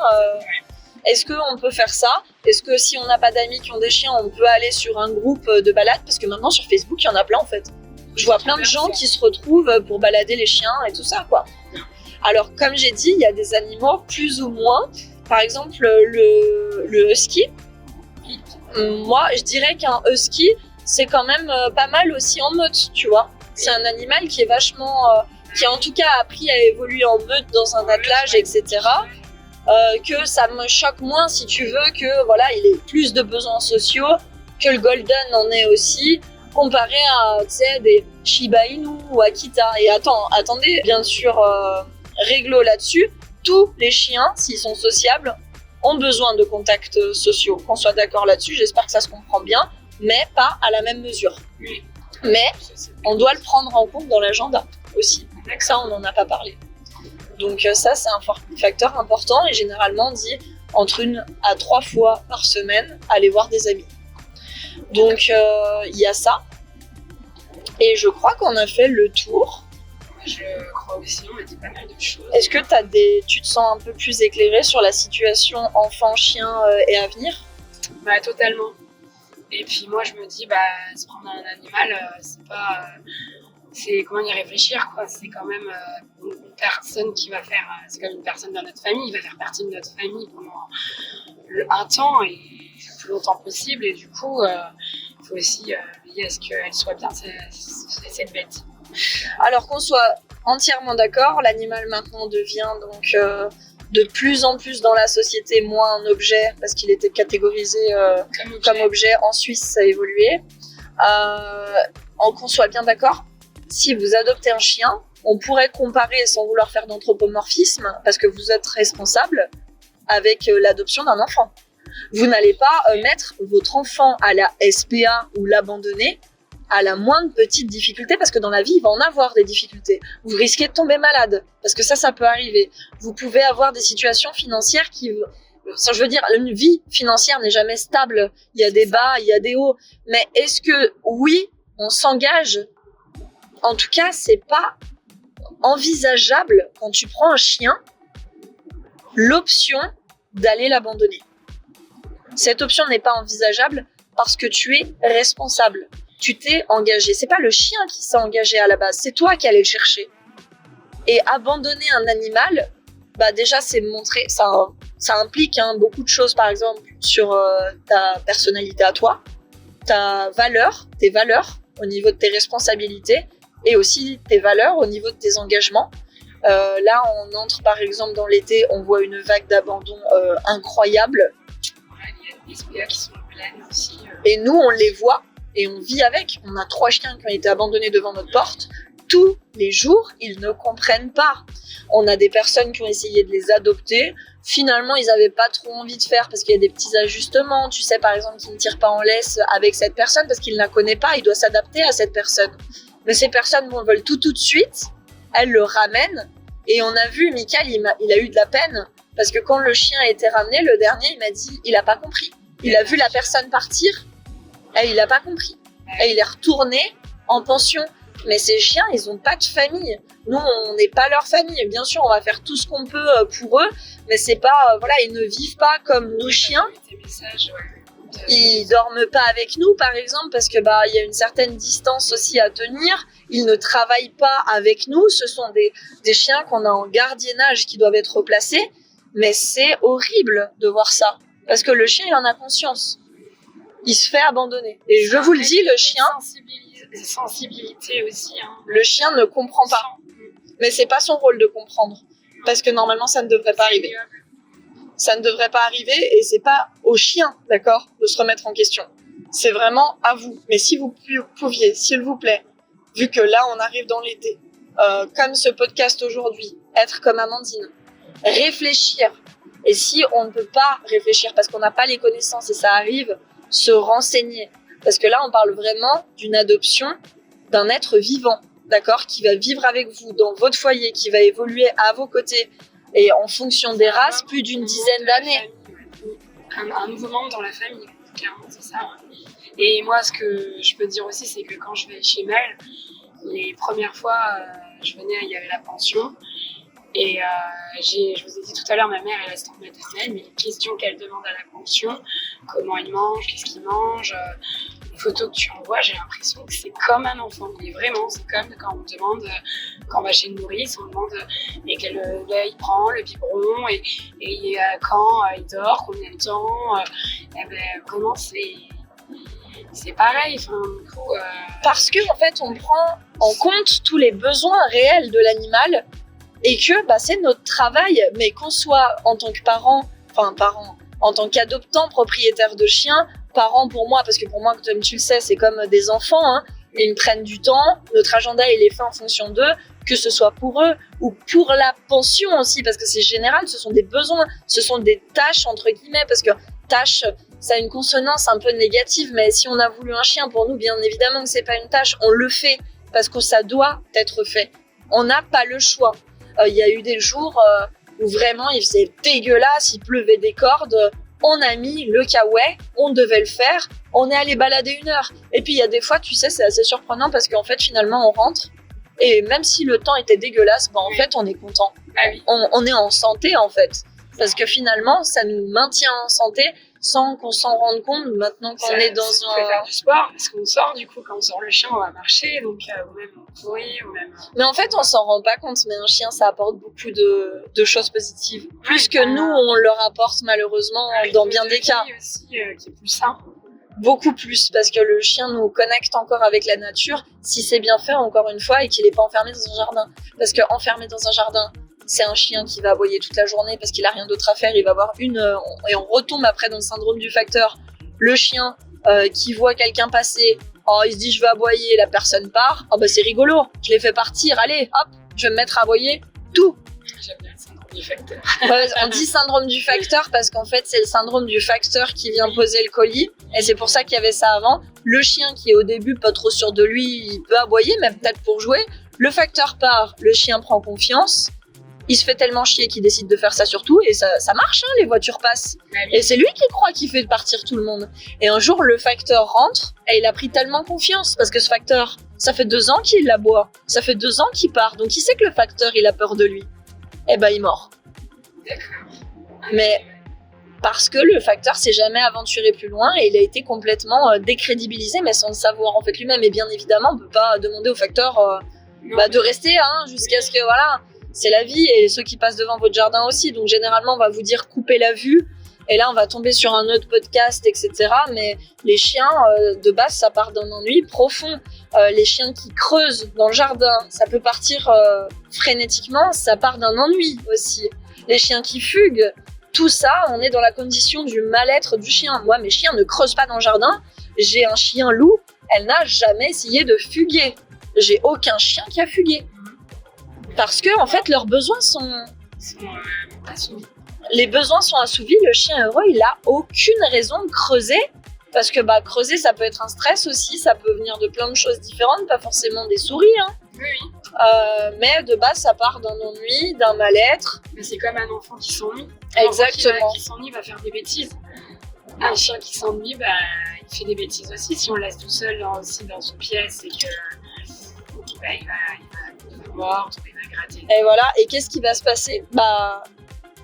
est-ce qu'on peut faire ça? Est-ce que si on n'a pas d'amis qui ont des chiens, on peut aller sur un groupe de balade? Parce que maintenant, sur Facebook, il y en a plein, en fait. Je vois plein de gens qui se retrouvent pour balader les chiens et tout ça, quoi. Alors, comme j'ai dit, il y a des animaux plus ou moins. Par exemple, le husky. Moi, je dirais qu'un husky, c'est quand même pas mal aussi en meute, tu vois. C'est un animal qui est vachement... qui en tout cas a appris à évoluer en meute dans un attelage, etc. Que ça me choque moins, si tu veux, que voilà, il ait plus de besoins sociaux, que le golden en ait aussi, comparé à, tu sais, des Shiba Inu ou Akita. Et attendez, bien sûr, réglo là-dessus, tous les chiens, s'ils sont sociables, ont besoin de contacts sociaux. Qu'on soit d'accord là-dessus, j'espère que ça se comprend bien, mais pas à la même mesure. Mais on doit le prendre en compte dans l'agenda aussi. Ça, on n'en a pas parlé. Donc ça, c'est un facteur important et généralement on dit entre 1 à 3 fois par semaine, aller voir des amis. Donc il y a ça. Et je crois qu'on a fait le tour. Je crois aussi, on a dit pas mal de choses. Est-ce que tu te sens un peu plus éclairée sur la situation enfant-chien et à venir? Bah totalement. Et puis moi je me dis, se prendre un animal, c'est pas... c'est comment y réfléchir, quoi. C'est quand même une personne qui va faire... c'est comme une personne dans notre famille, il va faire partie de notre famille pendant un temps et le plus longtemps possible. Et du coup, il faut aussi veiller à ce qu'elle soit bien, cette bête. Alors qu'on soit entièrement d'accord, l'animal maintenant devient donc de plus en plus dans la société moins un objet, parce qu'il était catégorisé comme objet. En Suisse, ça a évolué. Qu'on soit bien d'accord, si vous adoptez un chien, on pourrait comparer, sans vouloir faire d'anthropomorphisme, parce que vous êtes responsable, avec l'adoption d'un enfant. Vous n'allez pas mettre votre enfant à la SPA ou l'abandonner à la moindre petite difficulté, parce que dans la vie, il va en avoir des difficultés. Vous risquez de tomber malade, parce que ça peut arriver. Vous pouvez avoir des situations financières je veux dire, une vie financière n'est jamais stable. Il y a des bas, il y a des hauts. Mais est-ce que, oui, on s'engage? En tout cas, c'est pas envisageable, quand tu prends un chien, l'option d'aller l'abandonner. Cette option n'est pas envisageable parce que tu es responsable. Tu t'es engagé. C'est pas le chien qui s'est engagé à la base, c'est toi qui allais le chercher. Et abandonner un animal, déjà c'est montrer, ça implique beaucoup de choses, par exemple sur ta personnalité à toi, tes valeurs au niveau de tes responsabilités et aussi tes valeurs au niveau de tes engagements. Là, on entre par exemple dans l'été, on voit une vague d'abandon incroyable. Il y a des SPA qui sont pleines aussi. Et nous, on les voit. Et on vit avec. On a 3 chiens qui ont été abandonnés devant notre porte. Tous les jours, ils ne comprennent pas. On a des personnes qui ont essayé de les adopter. Finalement, ils n'avaient pas trop envie de faire parce qu'il y a des petits ajustements. Tu sais, par exemple, qu'ils ne tirent pas en laisse avec cette personne parce qu'ils ne la connaissent pas. Il doit s'adapter à cette personne. Mais ces personnes veulent tout de suite. Elles le ramènent. Et on a vu, Michael, il a eu de la peine parce que quand le chien a été ramené, le dernier, il m'a dit, il n'a pas compris. Il a vu la personne partir. Et il n'a pas compris. Et il est retourné en pension. Mais ces chiens, ils ont pas de famille. Nous, on n'est pas leur famille. Bien sûr, on va faire tout ce qu'on peut pour eux, mais c'est pas, voilà, ils ne vivent pas comme nos chiens. Tes messages, ouais. Ils dorment pas avec nous, par exemple, parce que bah il y a une certaine distance aussi à tenir. Ils ne travaillent pas avec nous. Ce sont des chiens qu'on a en gardiennage qui doivent être replacés. Mais c'est horrible de voir ça, parce que le chien, il en a conscience. Il se fait abandonner. Et je vous le dis, le chien, sensibilité aussi. Hein. le chien ne comprend pas. Mais c'est pas son rôle de comprendre, parce que normalement, ça ne devrait pas arriver. Ça ne devrait pas arriver, et c'est pas au chien, d'accord, de se remettre en question. C'est vraiment à vous. Mais si vous pouviez, s'il vous plaît, vu que là, on arrive dans l'été, comme ce podcast aujourd'hui, être comme Amandine, réfléchir. Et si on ne peut pas réfléchir parce qu'on n'a pas les connaissances et ça arrive, se renseigner. Parce que là, on parle vraiment d'une adoption d'un être vivant, d'accord, qui va vivre avec vous dans votre foyer, qui va évoluer à vos côtés et en fonction des races, plus d'une dizaine d'années. Un nouveau membre dans la famille, clairement, c'est ça. Et moi, ce que je peux dire aussi, c'est que quand je vais chez Mel, les premières fois, je venais, il y avait la pension. Et je vous ai dit tout à l'heure, ma mère est assistante maternelle, mais les questions qu'elle demande à la pension, comment il mange, qu'est-ce qu'il mange, les photos que tu envoies, j'ai l'impression que c'est comme un enfant. Mais vraiment, c'est comme quand on demande, quand on va chez une nourrice, on demande et quel lait il prend, le biberon, et quand il dort, combien de temps. Et ben, vraiment, c'est pareil. Enfin, du coup, Parce que en fait, on prend en compte tous les besoins réels de l'animal. Et que bah, c'est notre travail, mais qu'on soit en tant que parent, en tant qu'adoptant, propriétaire de chien, parent pour moi, parce que pour moi, comme tu le sais, c'est comme des enfants, hein, ils me prennent du temps, notre agenda il est fait en fonction d'eux, que ce soit pour eux ou pour la pension aussi, parce que c'est général, ce sont des besoins, ce sont des tâches entre guillemets, parce que tâche, ça a une consonance un peu négative, mais si on a voulu un chien, pour nous, bien évidemment que c'est pas une tâche, on le fait, parce que ça doit être fait. On n'a pas le choix. Il y a eu des jours où vraiment il faisait dégueulasse, il pleuvait des cordes, on a mis le kawaii, on devait le faire, on est allé balader 1 heure. Et puis il y a des fois, tu sais, c'est assez surprenant parce qu'en fait finalement on rentre et même si le temps était dégueulasse, bah, en fait on est content. ah oui. On est en santé en fait. Parce que finalement ça nous maintient en santé sans qu'on s'en rende compte maintenant qu'on est dans on peut faire du sport parce qu'on sort du coup, quand on sort le chien on va marcher, donc ou même courir, ou même... Mais en fait on s'en rend pas compte, mais un chien ça apporte beaucoup de choses positives. Plus que nous on leur apporte malheureusement dans bien des cas. Aussi, qui est plus sain. Beaucoup plus, parce que le chien nous connecte encore avec la nature, si c'est bien fait encore une fois et qu'il n'est pas enfermé dans un jardin. Parce qu'enfermé dans un jardin, c'est un chien qui va aboyer toute la journée parce qu'il a rien d'autre à faire, il va avoir et on retombe après dans le syndrome du facteur. Le chien qui voit quelqu'un passer, il se dit je vais aboyer, la personne part, c'est rigolo, je l'ai fait partir, allez hop, je vais me mettre à aboyer, tout. J'aime bien le syndrome du facteur. On dit syndrome du facteur parce qu'en fait c'est le syndrome du facteur qui vient poser le colis, et c'est pour ça qu'il y avait ça avant. Le chien qui est au début pas trop sûr de lui, il peut aboyer, même peut-être pour jouer. Le facteur part, le chien prend confiance. Il se fait tellement chier qu'il décide de faire ça surtout, et ça marche, hein, les voitures passent. Et c'est lui qui croit qu'il fait partir tout le monde. Et un jour, le facteur rentre, et il a pris tellement confiance, parce que ce facteur, ça fait 2 ans qu'il l'aboie, ça fait 2 ans qu'il part, donc il sait que le facteur, il a peur de lui. Et il mord. D'accord. Mais parce que le facteur s'est jamais aventuré plus loin, et il a été complètement décrédibilisé, mais sans le savoir en fait lui-même. Et bien évidemment, on peut pas demander au facteur de rester jusqu'à ce que, voilà... C'est la vie, et ceux qui passent devant votre jardin aussi. Donc généralement, on va vous dire couper la vue. Et là, on va tomber sur un autre podcast, etc. Mais les chiens, de base, ça part d'un ennui profond. Les chiens qui creusent dans le jardin, ça peut partir frénétiquement. Ça part d'un ennui aussi. Les chiens qui fuguent, tout ça, on est dans la condition du mal-être du chien. Moi, mes chiens ne creusent pas dans le jardin. J'ai un chien loup. Elle n'a jamais essayé de fuguer. J'ai aucun chien qui a fugué. Parce que en fait leurs besoins sont assouvis. Les besoins sont assouvis, le chien heureux, il a aucune raison de creuser, parce que creuser ça peut être un stress aussi, ça peut venir de plein de choses différentes, pas forcément des souris, hein. Oui. Mais de base ça part d'un ennui, d'un mal-être. Mais c'est comme un enfant qui s'ennuie. Exactement. Un enfant qui s'ennuie va faire des bêtises. Un chien qui s'ennuie, il fait des bêtises aussi. Si on le laisse tout seul aussi dans une pièce et que il va mordre, il va gratter. Et voilà, et qu'est-ce qui va se passer?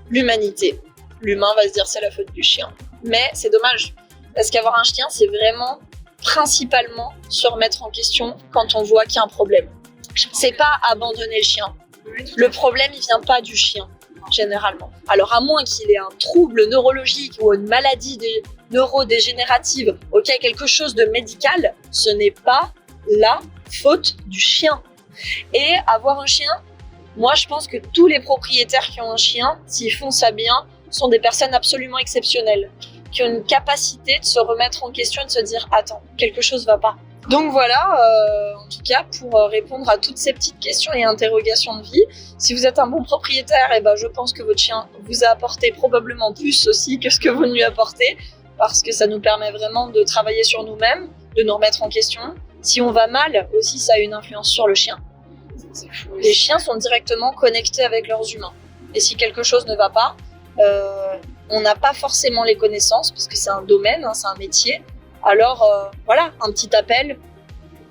L'humanité. L'humain va se dire c'est la faute du chien. Mais c'est dommage, parce qu'avoir un chien, c'est vraiment principalement se remettre en question quand on voit qu'il y a un problème. C'est pas abandonner le chien. Le problème, il vient pas du chien, généralement. Alors, à moins qu'il ait un trouble neurologique ou une maladie neurodégénérative, ok, quelque chose de médical, ce n'est pas la faute du chien. Et avoir un chien, moi, je pense que tous les propriétaires qui ont un chien, s'ils font ça bien, sont des personnes absolument exceptionnelles, qui ont une capacité de se remettre en question et de se dire « Attends, quelque chose va pas ». Donc voilà, en tout cas, pour répondre à toutes ces petites questions et interrogations de vie, si vous êtes un bon propriétaire, je pense que votre chien vous a apporté probablement plus aussi que ce que vous lui apportez, parce que ça nous permet vraiment de travailler sur nous-mêmes, de nous remettre en question. Si on va mal, aussi, ça a une influence sur le chien. Les chiens sont directement connectés avec leurs humains. Et si quelque chose ne va pas, on n'a pas forcément les connaissances, parce que c'est un domaine, c'est un métier. Alors voilà, un petit appel,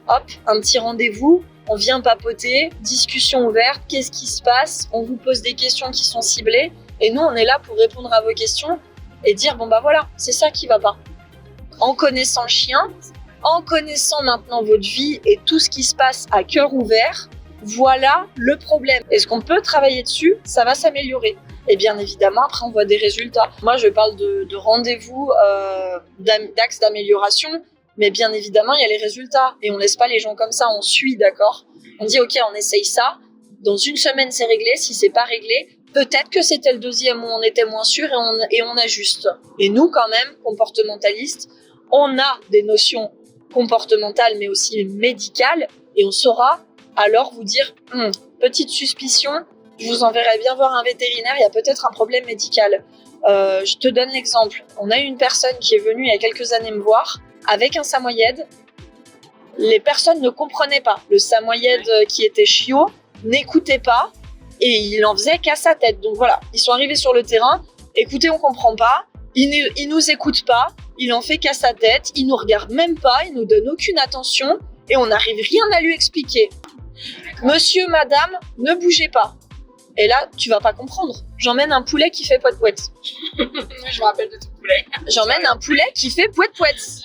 hop, un petit rendez-vous, on vient papoter, discussion ouverte, qu'est-ce qui se passe? On vous pose des questions qui sont ciblées, et nous on est là pour répondre à vos questions et dire voilà, c'est ça qui va pas. En connaissant le chien, en connaissant maintenant votre vie et tout ce qui se passe à cœur ouvert, voilà le problème. Est-ce qu'on peut travailler dessus? Ça va s'améliorer. Et bien évidemment, après, on voit des résultats. Moi, je parle de rendez-vous, d'axes d'amélioration, mais bien évidemment, il y a les résultats. Et on laisse pas les gens comme ça, on suit, d'accord? On dit, OK, on essaye ça. Dans une semaine, c'est réglé. Si c'est pas réglé, peut-être que c'était le deuxième où on était moins sûr et on ajuste. Et nous, quand même, comportementalistes, on a des notions comportementales, mais aussi médicales, et on saura alors vous dire, petite suspicion, je vous enverrai bien voir un vétérinaire, il y a peut-être un problème médical. Je te donne l'exemple. On a eu une personne qui est venue il y a quelques années me voir avec un samoyède. Les personnes ne comprenaient pas. Le samoyède qui était chiot n'écoutait pas et il en faisait qu'à sa tête. Donc voilà, ils sont arrivés sur le terrain. Écoutez, on comprend pas. Il nous écoute pas. Il en fait qu'à sa tête. Il nous regarde même pas. Il nous donne aucune attention et on n'arrive rien à lui expliquer. Monsieur, madame, ne bougez pas. Et là, tu vas pas comprendre. J'emmène un poulet qui fait poète-poète. Je me rappelle de ton poulet. J'emmène un poulet qui fait poète-poète.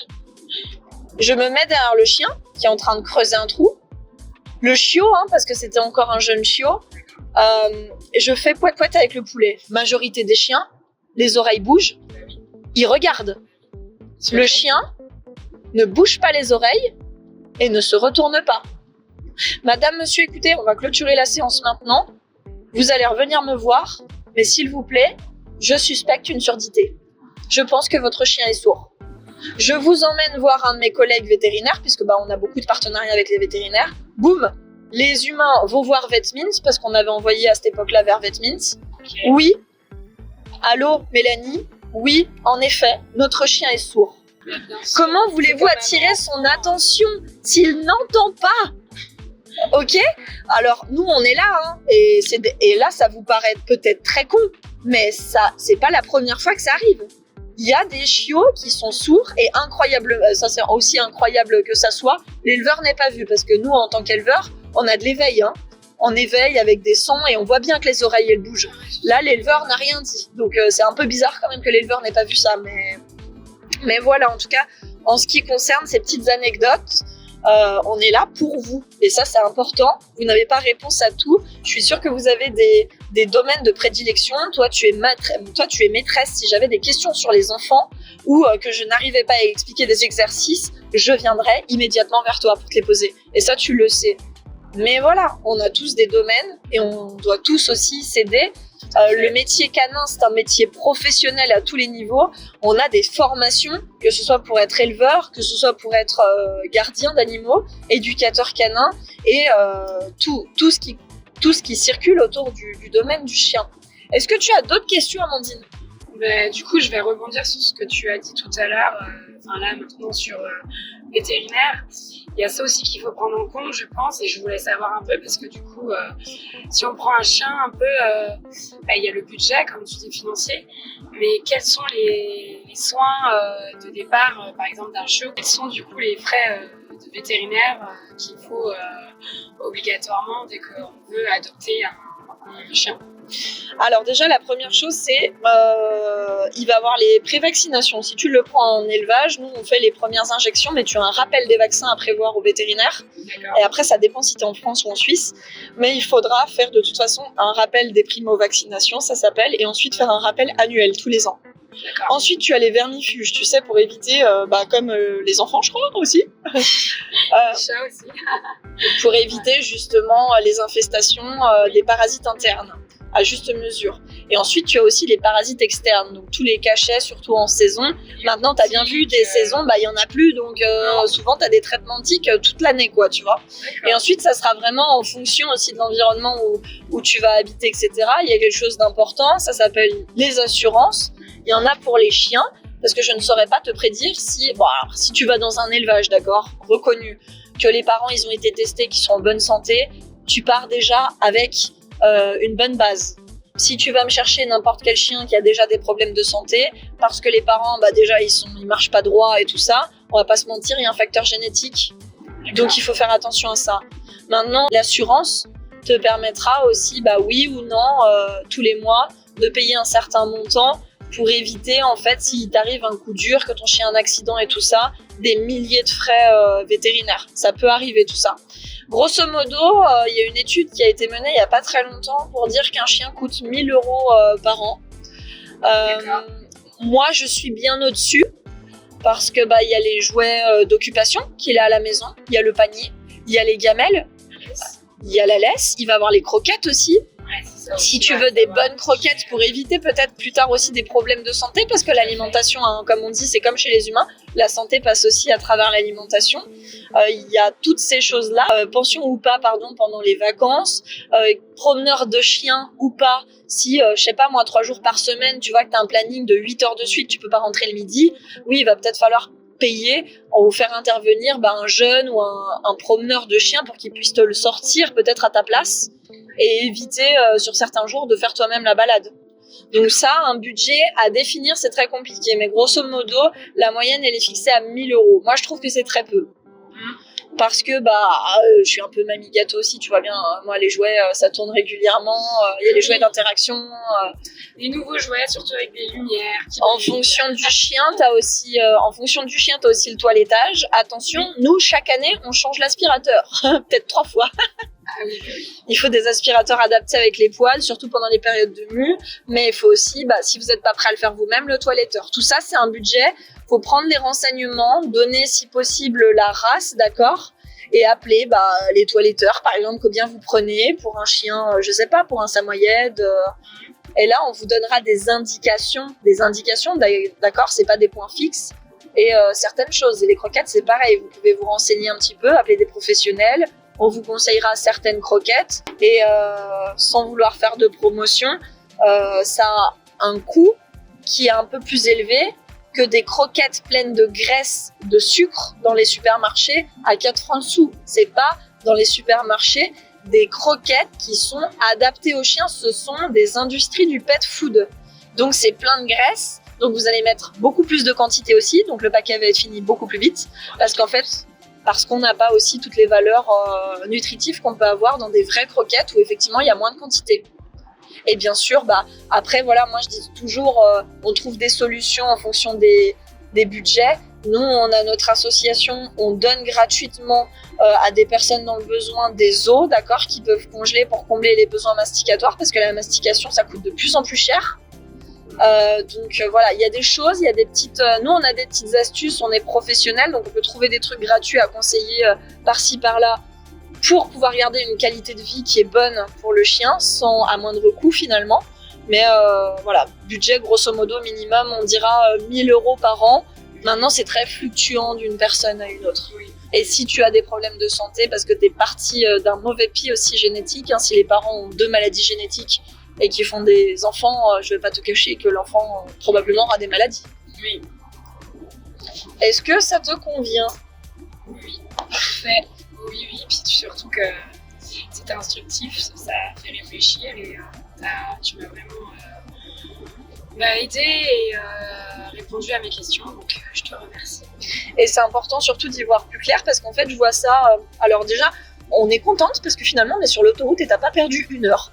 Je me mets derrière le chien qui est en train de creuser un trou. Le chiot, parce que c'était encore un jeune chiot. Je fais poète-poète avec le poulet. Majorité des chiens, les oreilles bougent. Ils regardent. Le chien ne bouge pas les oreilles et ne se retourne pas. Madame, monsieur, écoutez, on va clôturer la séance maintenant. Vous allez revenir me voir, mais s'il vous plaît, je suspecte une surdité. Je pense que votre chien est sourd. Je vous emmène voir un de mes collègues vétérinaires, puisque on a beaucoup de partenariats avec les vétérinaires. Boum, les humains vont voir Vetmins, parce qu'on avait envoyé à cette époque-là vers Vetmins. Okay. Oui. Allô, Mélanie? Oui, en effet, notre chien est sourd. Comment voulez-vous attirer son attention s'il n'entend pas? Ok, alors nous on est là, et là ça vous paraît peut-être très con, mais ça c'est pas la première fois que ça arrive. Il y a des chiots qui sont sourds et incroyable, ça c'est aussi incroyable que ça soit, l'éleveur n'est pas vu parce que nous en tant qu'éleveur on a de l'éveil, on éveille avec des sons et on voit bien que les oreilles elles bougent. Là l'éleveur n'a rien dit, donc c'est un peu bizarre quand même que l'éleveur n'ait pas vu ça, mais voilà, en tout cas en ce qui concerne ces petites anecdotes. On est là pour vous et ça c'est important. Vous n'avez pas réponse à tout. Je suis sûre que vous avez des domaines de prédilection. Toi tu es maîtresse. Si j'avais des questions sur les enfants ou que je n'arrivais pas à expliquer des exercices, je viendrais immédiatement vers toi pour te les poser. Et ça tu le sais. Mais voilà, on a tous des domaines et on doit tous aussi s'aider. Le métier canin, c'est un métier professionnel à tous les niveaux. On a des formations, que ce soit pour être éleveur, que ce soit pour être gardien d'animaux, éducateur canin et tout ce qui circule autour du domaine du chien. Est-ce que tu as d'autres questions, Amandine? Du coup, je vais rebondir sur ce que tu as dit tout à l'heure, là maintenant sur vétérinaire. Il y a ça aussi qu'il faut prendre en compte, je pense, et je voulais savoir un peu parce que du coup, si on prend un chien un peu, il y a le budget, comme tu dis, financier, mais quels sont les soins de départ, par exemple d'un chiot? Quels sont du coup les frais de vétérinaire qu'il faut obligatoirement dès qu'on veut adopter un chien? Alors déjà, la première chose, c'est il va avoir les prévaccinations. Si tu le prends en élevage, nous, on fait les premières injections, mais tu as un rappel des vaccins à prévoir au vétérinaire. D'accord. Et après, ça dépend si tu es en France ou en Suisse. Mais il faudra faire de toute façon un rappel des primo-vaccinations, ça s'appelle, et ensuite faire un rappel annuel tous les ans. D'accord. Ensuite, tu as les vermifuges, tu sais, pour éviter, comme les enfants, je crois, aussi. Les chats aussi. Pour éviter justement les infestations des parasites internes à juste mesure. Et ensuite, tu as aussi les parasites externes, donc tous les cachets, surtout en saison. Maintenant, tu as bien vu, des saisons, il n'y en a plus, donc souvent, tu as des traitements de tiques toute l'année, quoi, tu vois. D'accord. Et ensuite, ça sera vraiment en fonction aussi de l'environnement où tu vas habiter, etc. Il y a quelque chose d'important, ça s'appelle les assurances. Il y en a pour les chiens, parce que je ne saurais pas te prédire si tu vas dans un élevage, d'accord, reconnu, que les parents, ils ont été testés, qu'ils sont en bonne santé, tu pars déjà avec une bonne base. Si tu vas me chercher n'importe quel chien qui a déjà des problèmes de santé, parce que les parents, déjà, ils marchent pas droit et tout ça, on va pas se mentir, il y a un facteur génétique. Donc, il faut faire attention à ça. Maintenant, l'assurance te permettra aussi, oui ou non, tous les mois, de payer un certain montant pour éviter, en fait, s'il t'arrive un coup dur, que ton chien a un accident et tout ça, des milliers de frais vétérinaires. Ça peut arriver, tout ça. Grosso modo, il y a une étude qui a été menée il n'y a pas très longtemps pour dire qu'un chien coûte 1 000 € par an. Moi, je suis bien au-dessus parce que il y a les jouets d'occupation qu'il a à la maison, il y a le panier, il y a les gamelles, il y a la laisse, il va avoir les croquettes aussi. Si tu veux des bonnes croquettes pour éviter peut-être plus tard aussi des problèmes de santé, parce que l'alimentation, comme on dit, c'est comme chez les humains, la santé passe aussi à travers l'alimentation. Il y a toutes ces choses-là, pension ou pas, pendant les vacances, promeneur de chien ou pas, si, 3 jours par semaine, tu vois que tu as un planning de 8 heures de suite, tu peux pas rentrer le midi, oui, il va peut-être falloir payer ou faire intervenir un jeune ou un promeneur de chien pour qu'il puisse te le sortir peut-être à ta place et éviter sur certains jours de faire toi-même la balade. Donc ça, un budget à définir, c'est très compliqué. Mais grosso modo, la moyenne, elle est fixée à 1 000 €. Moi, je trouve que c'est très peu. Parce que je suis un peu mamie gâteau aussi, tu vois bien. Moi, les jouets, ça tourne régulièrement. Il y a les jouets d'interaction. Les nouveaux jouets, surtout avec des lumières. En fonction du chien, t'as aussi le toilettage. Attention, nous, chaque année, on change l'aspirateur. Peut-être 3 fois. Ah oui. Il faut des aspirateurs adaptés avec les poils, surtout pendant les périodes de mue. Mais il faut aussi, si vous n'êtes pas prêt à le faire vous-même, le toiletteur. Tout ça, c'est un budget. Il faut prendre les renseignements, donner si possible la race, d'accord, et appeler les toiletteurs, par exemple, combien vous prenez pour un chien, pour un samoyède. Et là, on vous donnera des indications, d'accord, c'est pas des points fixes. Et certaines choses. Et les croquettes, c'est pareil. Vous pouvez vous renseigner un petit peu, appeler des professionnels. On vous conseillera certaines croquettes. Et sans vouloir faire de promotion, ça a un coût qui est un peu plus élevé que des croquettes pleines de graisse, de sucre dans les supermarchés à 4 francs le sou. C'est pas dans les supermarchés des croquettes qui sont adaptées aux chiens. Ce sont des industries du pet food. Donc c'est plein de graisse. Donc vous allez mettre beaucoup plus de quantité aussi. Donc le paquet va être fini beaucoup plus vite. Parce qu'on n'a pas aussi toutes les valeurs nutritives qu'on peut avoir dans des vraies croquettes où effectivement il y a moins de quantité. Et bien sûr, après, moi je dis toujours, on trouve des solutions en fonction des budgets. Nous, on a notre association, on donne gratuitement à des personnes dans le besoin des os, d'accord, qui peuvent congeler pour combler les besoins masticatoires, parce que la mastication, ça coûte de plus en plus cher. Il y a des choses, il y a des petites... nous, on a des petites astuces, on est professionnels, donc on peut trouver des trucs gratuits à conseiller par-ci, par-là, pour pouvoir garder une qualité de vie qui est bonne pour le chien, à moindre coût finalement. Mais budget grosso modo minimum, on dira 1 000 € par an. Maintenant, c'est très fluctuant d'une personne à une autre. Oui. Et si tu as des problèmes de santé, parce que tu es parti d'un mauvais pied aussi génétique, si les parents ont 2 maladies génétiques et qui font des enfants, je vais pas te cacher que l'enfant probablement aura des maladies. Oui. Est-ce que ça te convient ? Oui, parfait. Oui, puis surtout que c'est instructif, ça fait réfléchir et tu m'as vraiment aidé et répondu à mes questions, donc je te remercie. Et c'est important surtout d'y voir plus clair parce qu'en fait, je vois ça. Alors, déjà, on est contente parce que finalement, on est sur l'autoroute et t'as pas perdu 1 heure.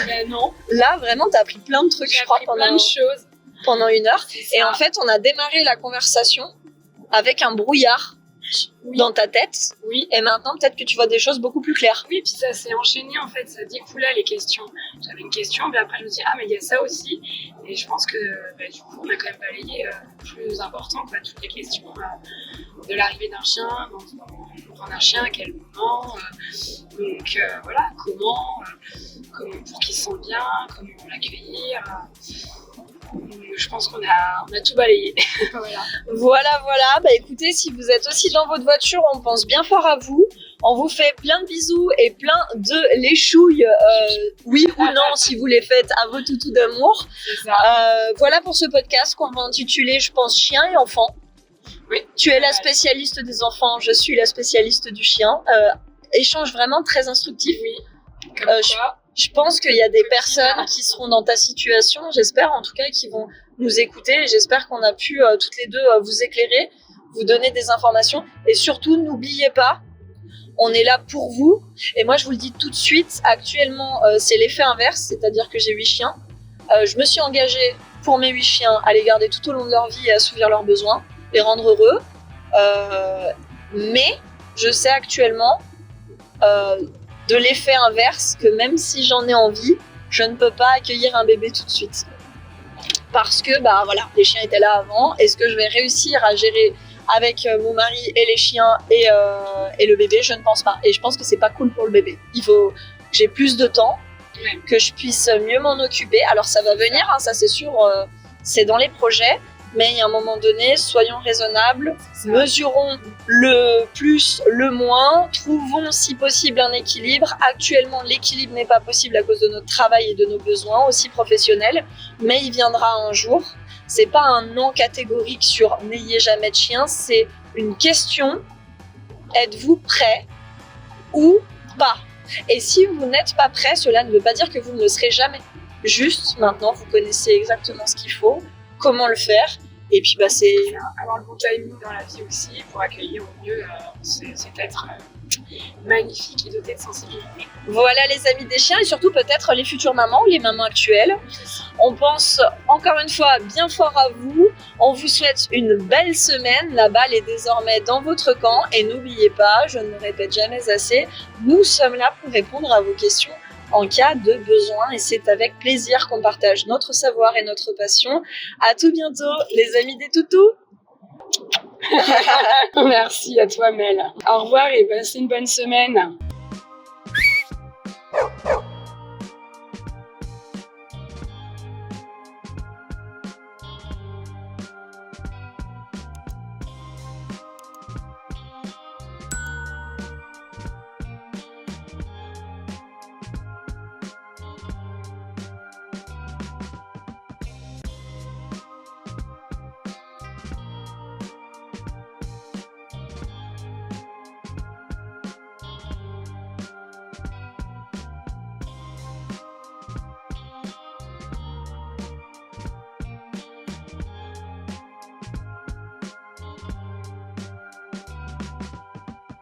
Ben non. Là, vraiment, t'as appris plein de trucs, J'ai je crois, appris plein de choses. pendant 1 heure. C'est Et ça. en fait, on a démarré la conversation avec un brouillard Oui. dans ta tête. Oui. Et maintenant, peut-être que tu vois des choses beaucoup plus claires. Oui, puis ça s'est enchaîné en fait, ça découlait les questions. J'avais une question, puis après je me dis, ah, mais il y a ça aussi. Et je pense que du coup, on a quand même balayé le plus important, quoi, toutes les questions de l'arrivée d'un chien, prendre un chien, à quel moment, donc voilà, comment pour qu'il se sente bien, comment l'accueillir. Je pense qu'on a tout balayé. Voilà. Voilà. Bah écoutez, si vous êtes aussi dans votre voiture, on pense bien fort à vous. On vous fait plein de bisous et plein de léchouilles. Oui ou non, si vous les faites à vos toutous d'amour. C'est ça. Voilà pour ce podcast qu'on va intituler, je pense, Chien et enfants. Oui. Tu es la spécialiste des enfants, je suis la spécialiste du chien. Échange vraiment très instructif. Oui. Comme quoi. Je pense qu'il y a des personnes qui seront dans ta situation, j'espère en tout cas, qui vont nous écouter. Et j'espère qu'on a pu toutes les deux vous éclairer, vous donner des informations. Et surtout, n'oubliez pas, on est là pour vous. Et moi, je vous le dis tout de suite, actuellement, c'est l'effet inverse, c'est-à-dire que j'ai 8 chiens. Je me suis engagée pour mes 8 chiens à les garder tout au long de leur vie et assouvir leurs besoins, les rendre heureux. Mais je sais actuellement de l'effet inverse que même si j'en ai envie, je ne peux pas accueillir un bébé tout de suite. Parce que voilà, les chiens étaient là avant. Est-ce que je vais réussir à gérer avec mon mari et les chiens et le bébé? Je ne pense pas. Et je pense que c'est pas cool pour le bébé. Il faut que j'ai plus de temps, que je puisse mieux m'en occuper. Alors ça va venir, hein, ça c'est sûr, c'est dans les projets. Mais il y a un moment donné, soyons raisonnables, mesurons le plus, le moins, trouvons si possible un équilibre. Actuellement, l'équilibre n'est pas possible à cause de notre travail et de nos besoins, aussi professionnels, mais il viendra un jour. C'est pas un non catégorique sur n'ayez jamais de chien, c'est une question, êtes-vous prêt ou pas? Et si vous n'êtes pas prêt, cela ne veut pas dire que vous ne le serez jamais. Juste, maintenant, vous connaissez exactement ce qu'il faut, comment le faire. Et puis c'est avoir le bon timing dans la vie aussi pour accueillir au mieux cet être magnifique et doté de sensibilité. Voilà les amis des chiens et surtout peut-être les futures mamans ou les mamans actuelles. On pense encore une fois bien fort à vous. On vous souhaite une belle semaine. La balle est désormais dans votre camp et n'oubliez pas, je ne le répète jamais assez, nous sommes là pour répondre à vos questions en cas de besoin et c'est avec plaisir qu'on partage notre savoir et notre passion. À tout bientôt les amis des toutous. Merci à toi Mel. Au revoir et passez une bonne semaine.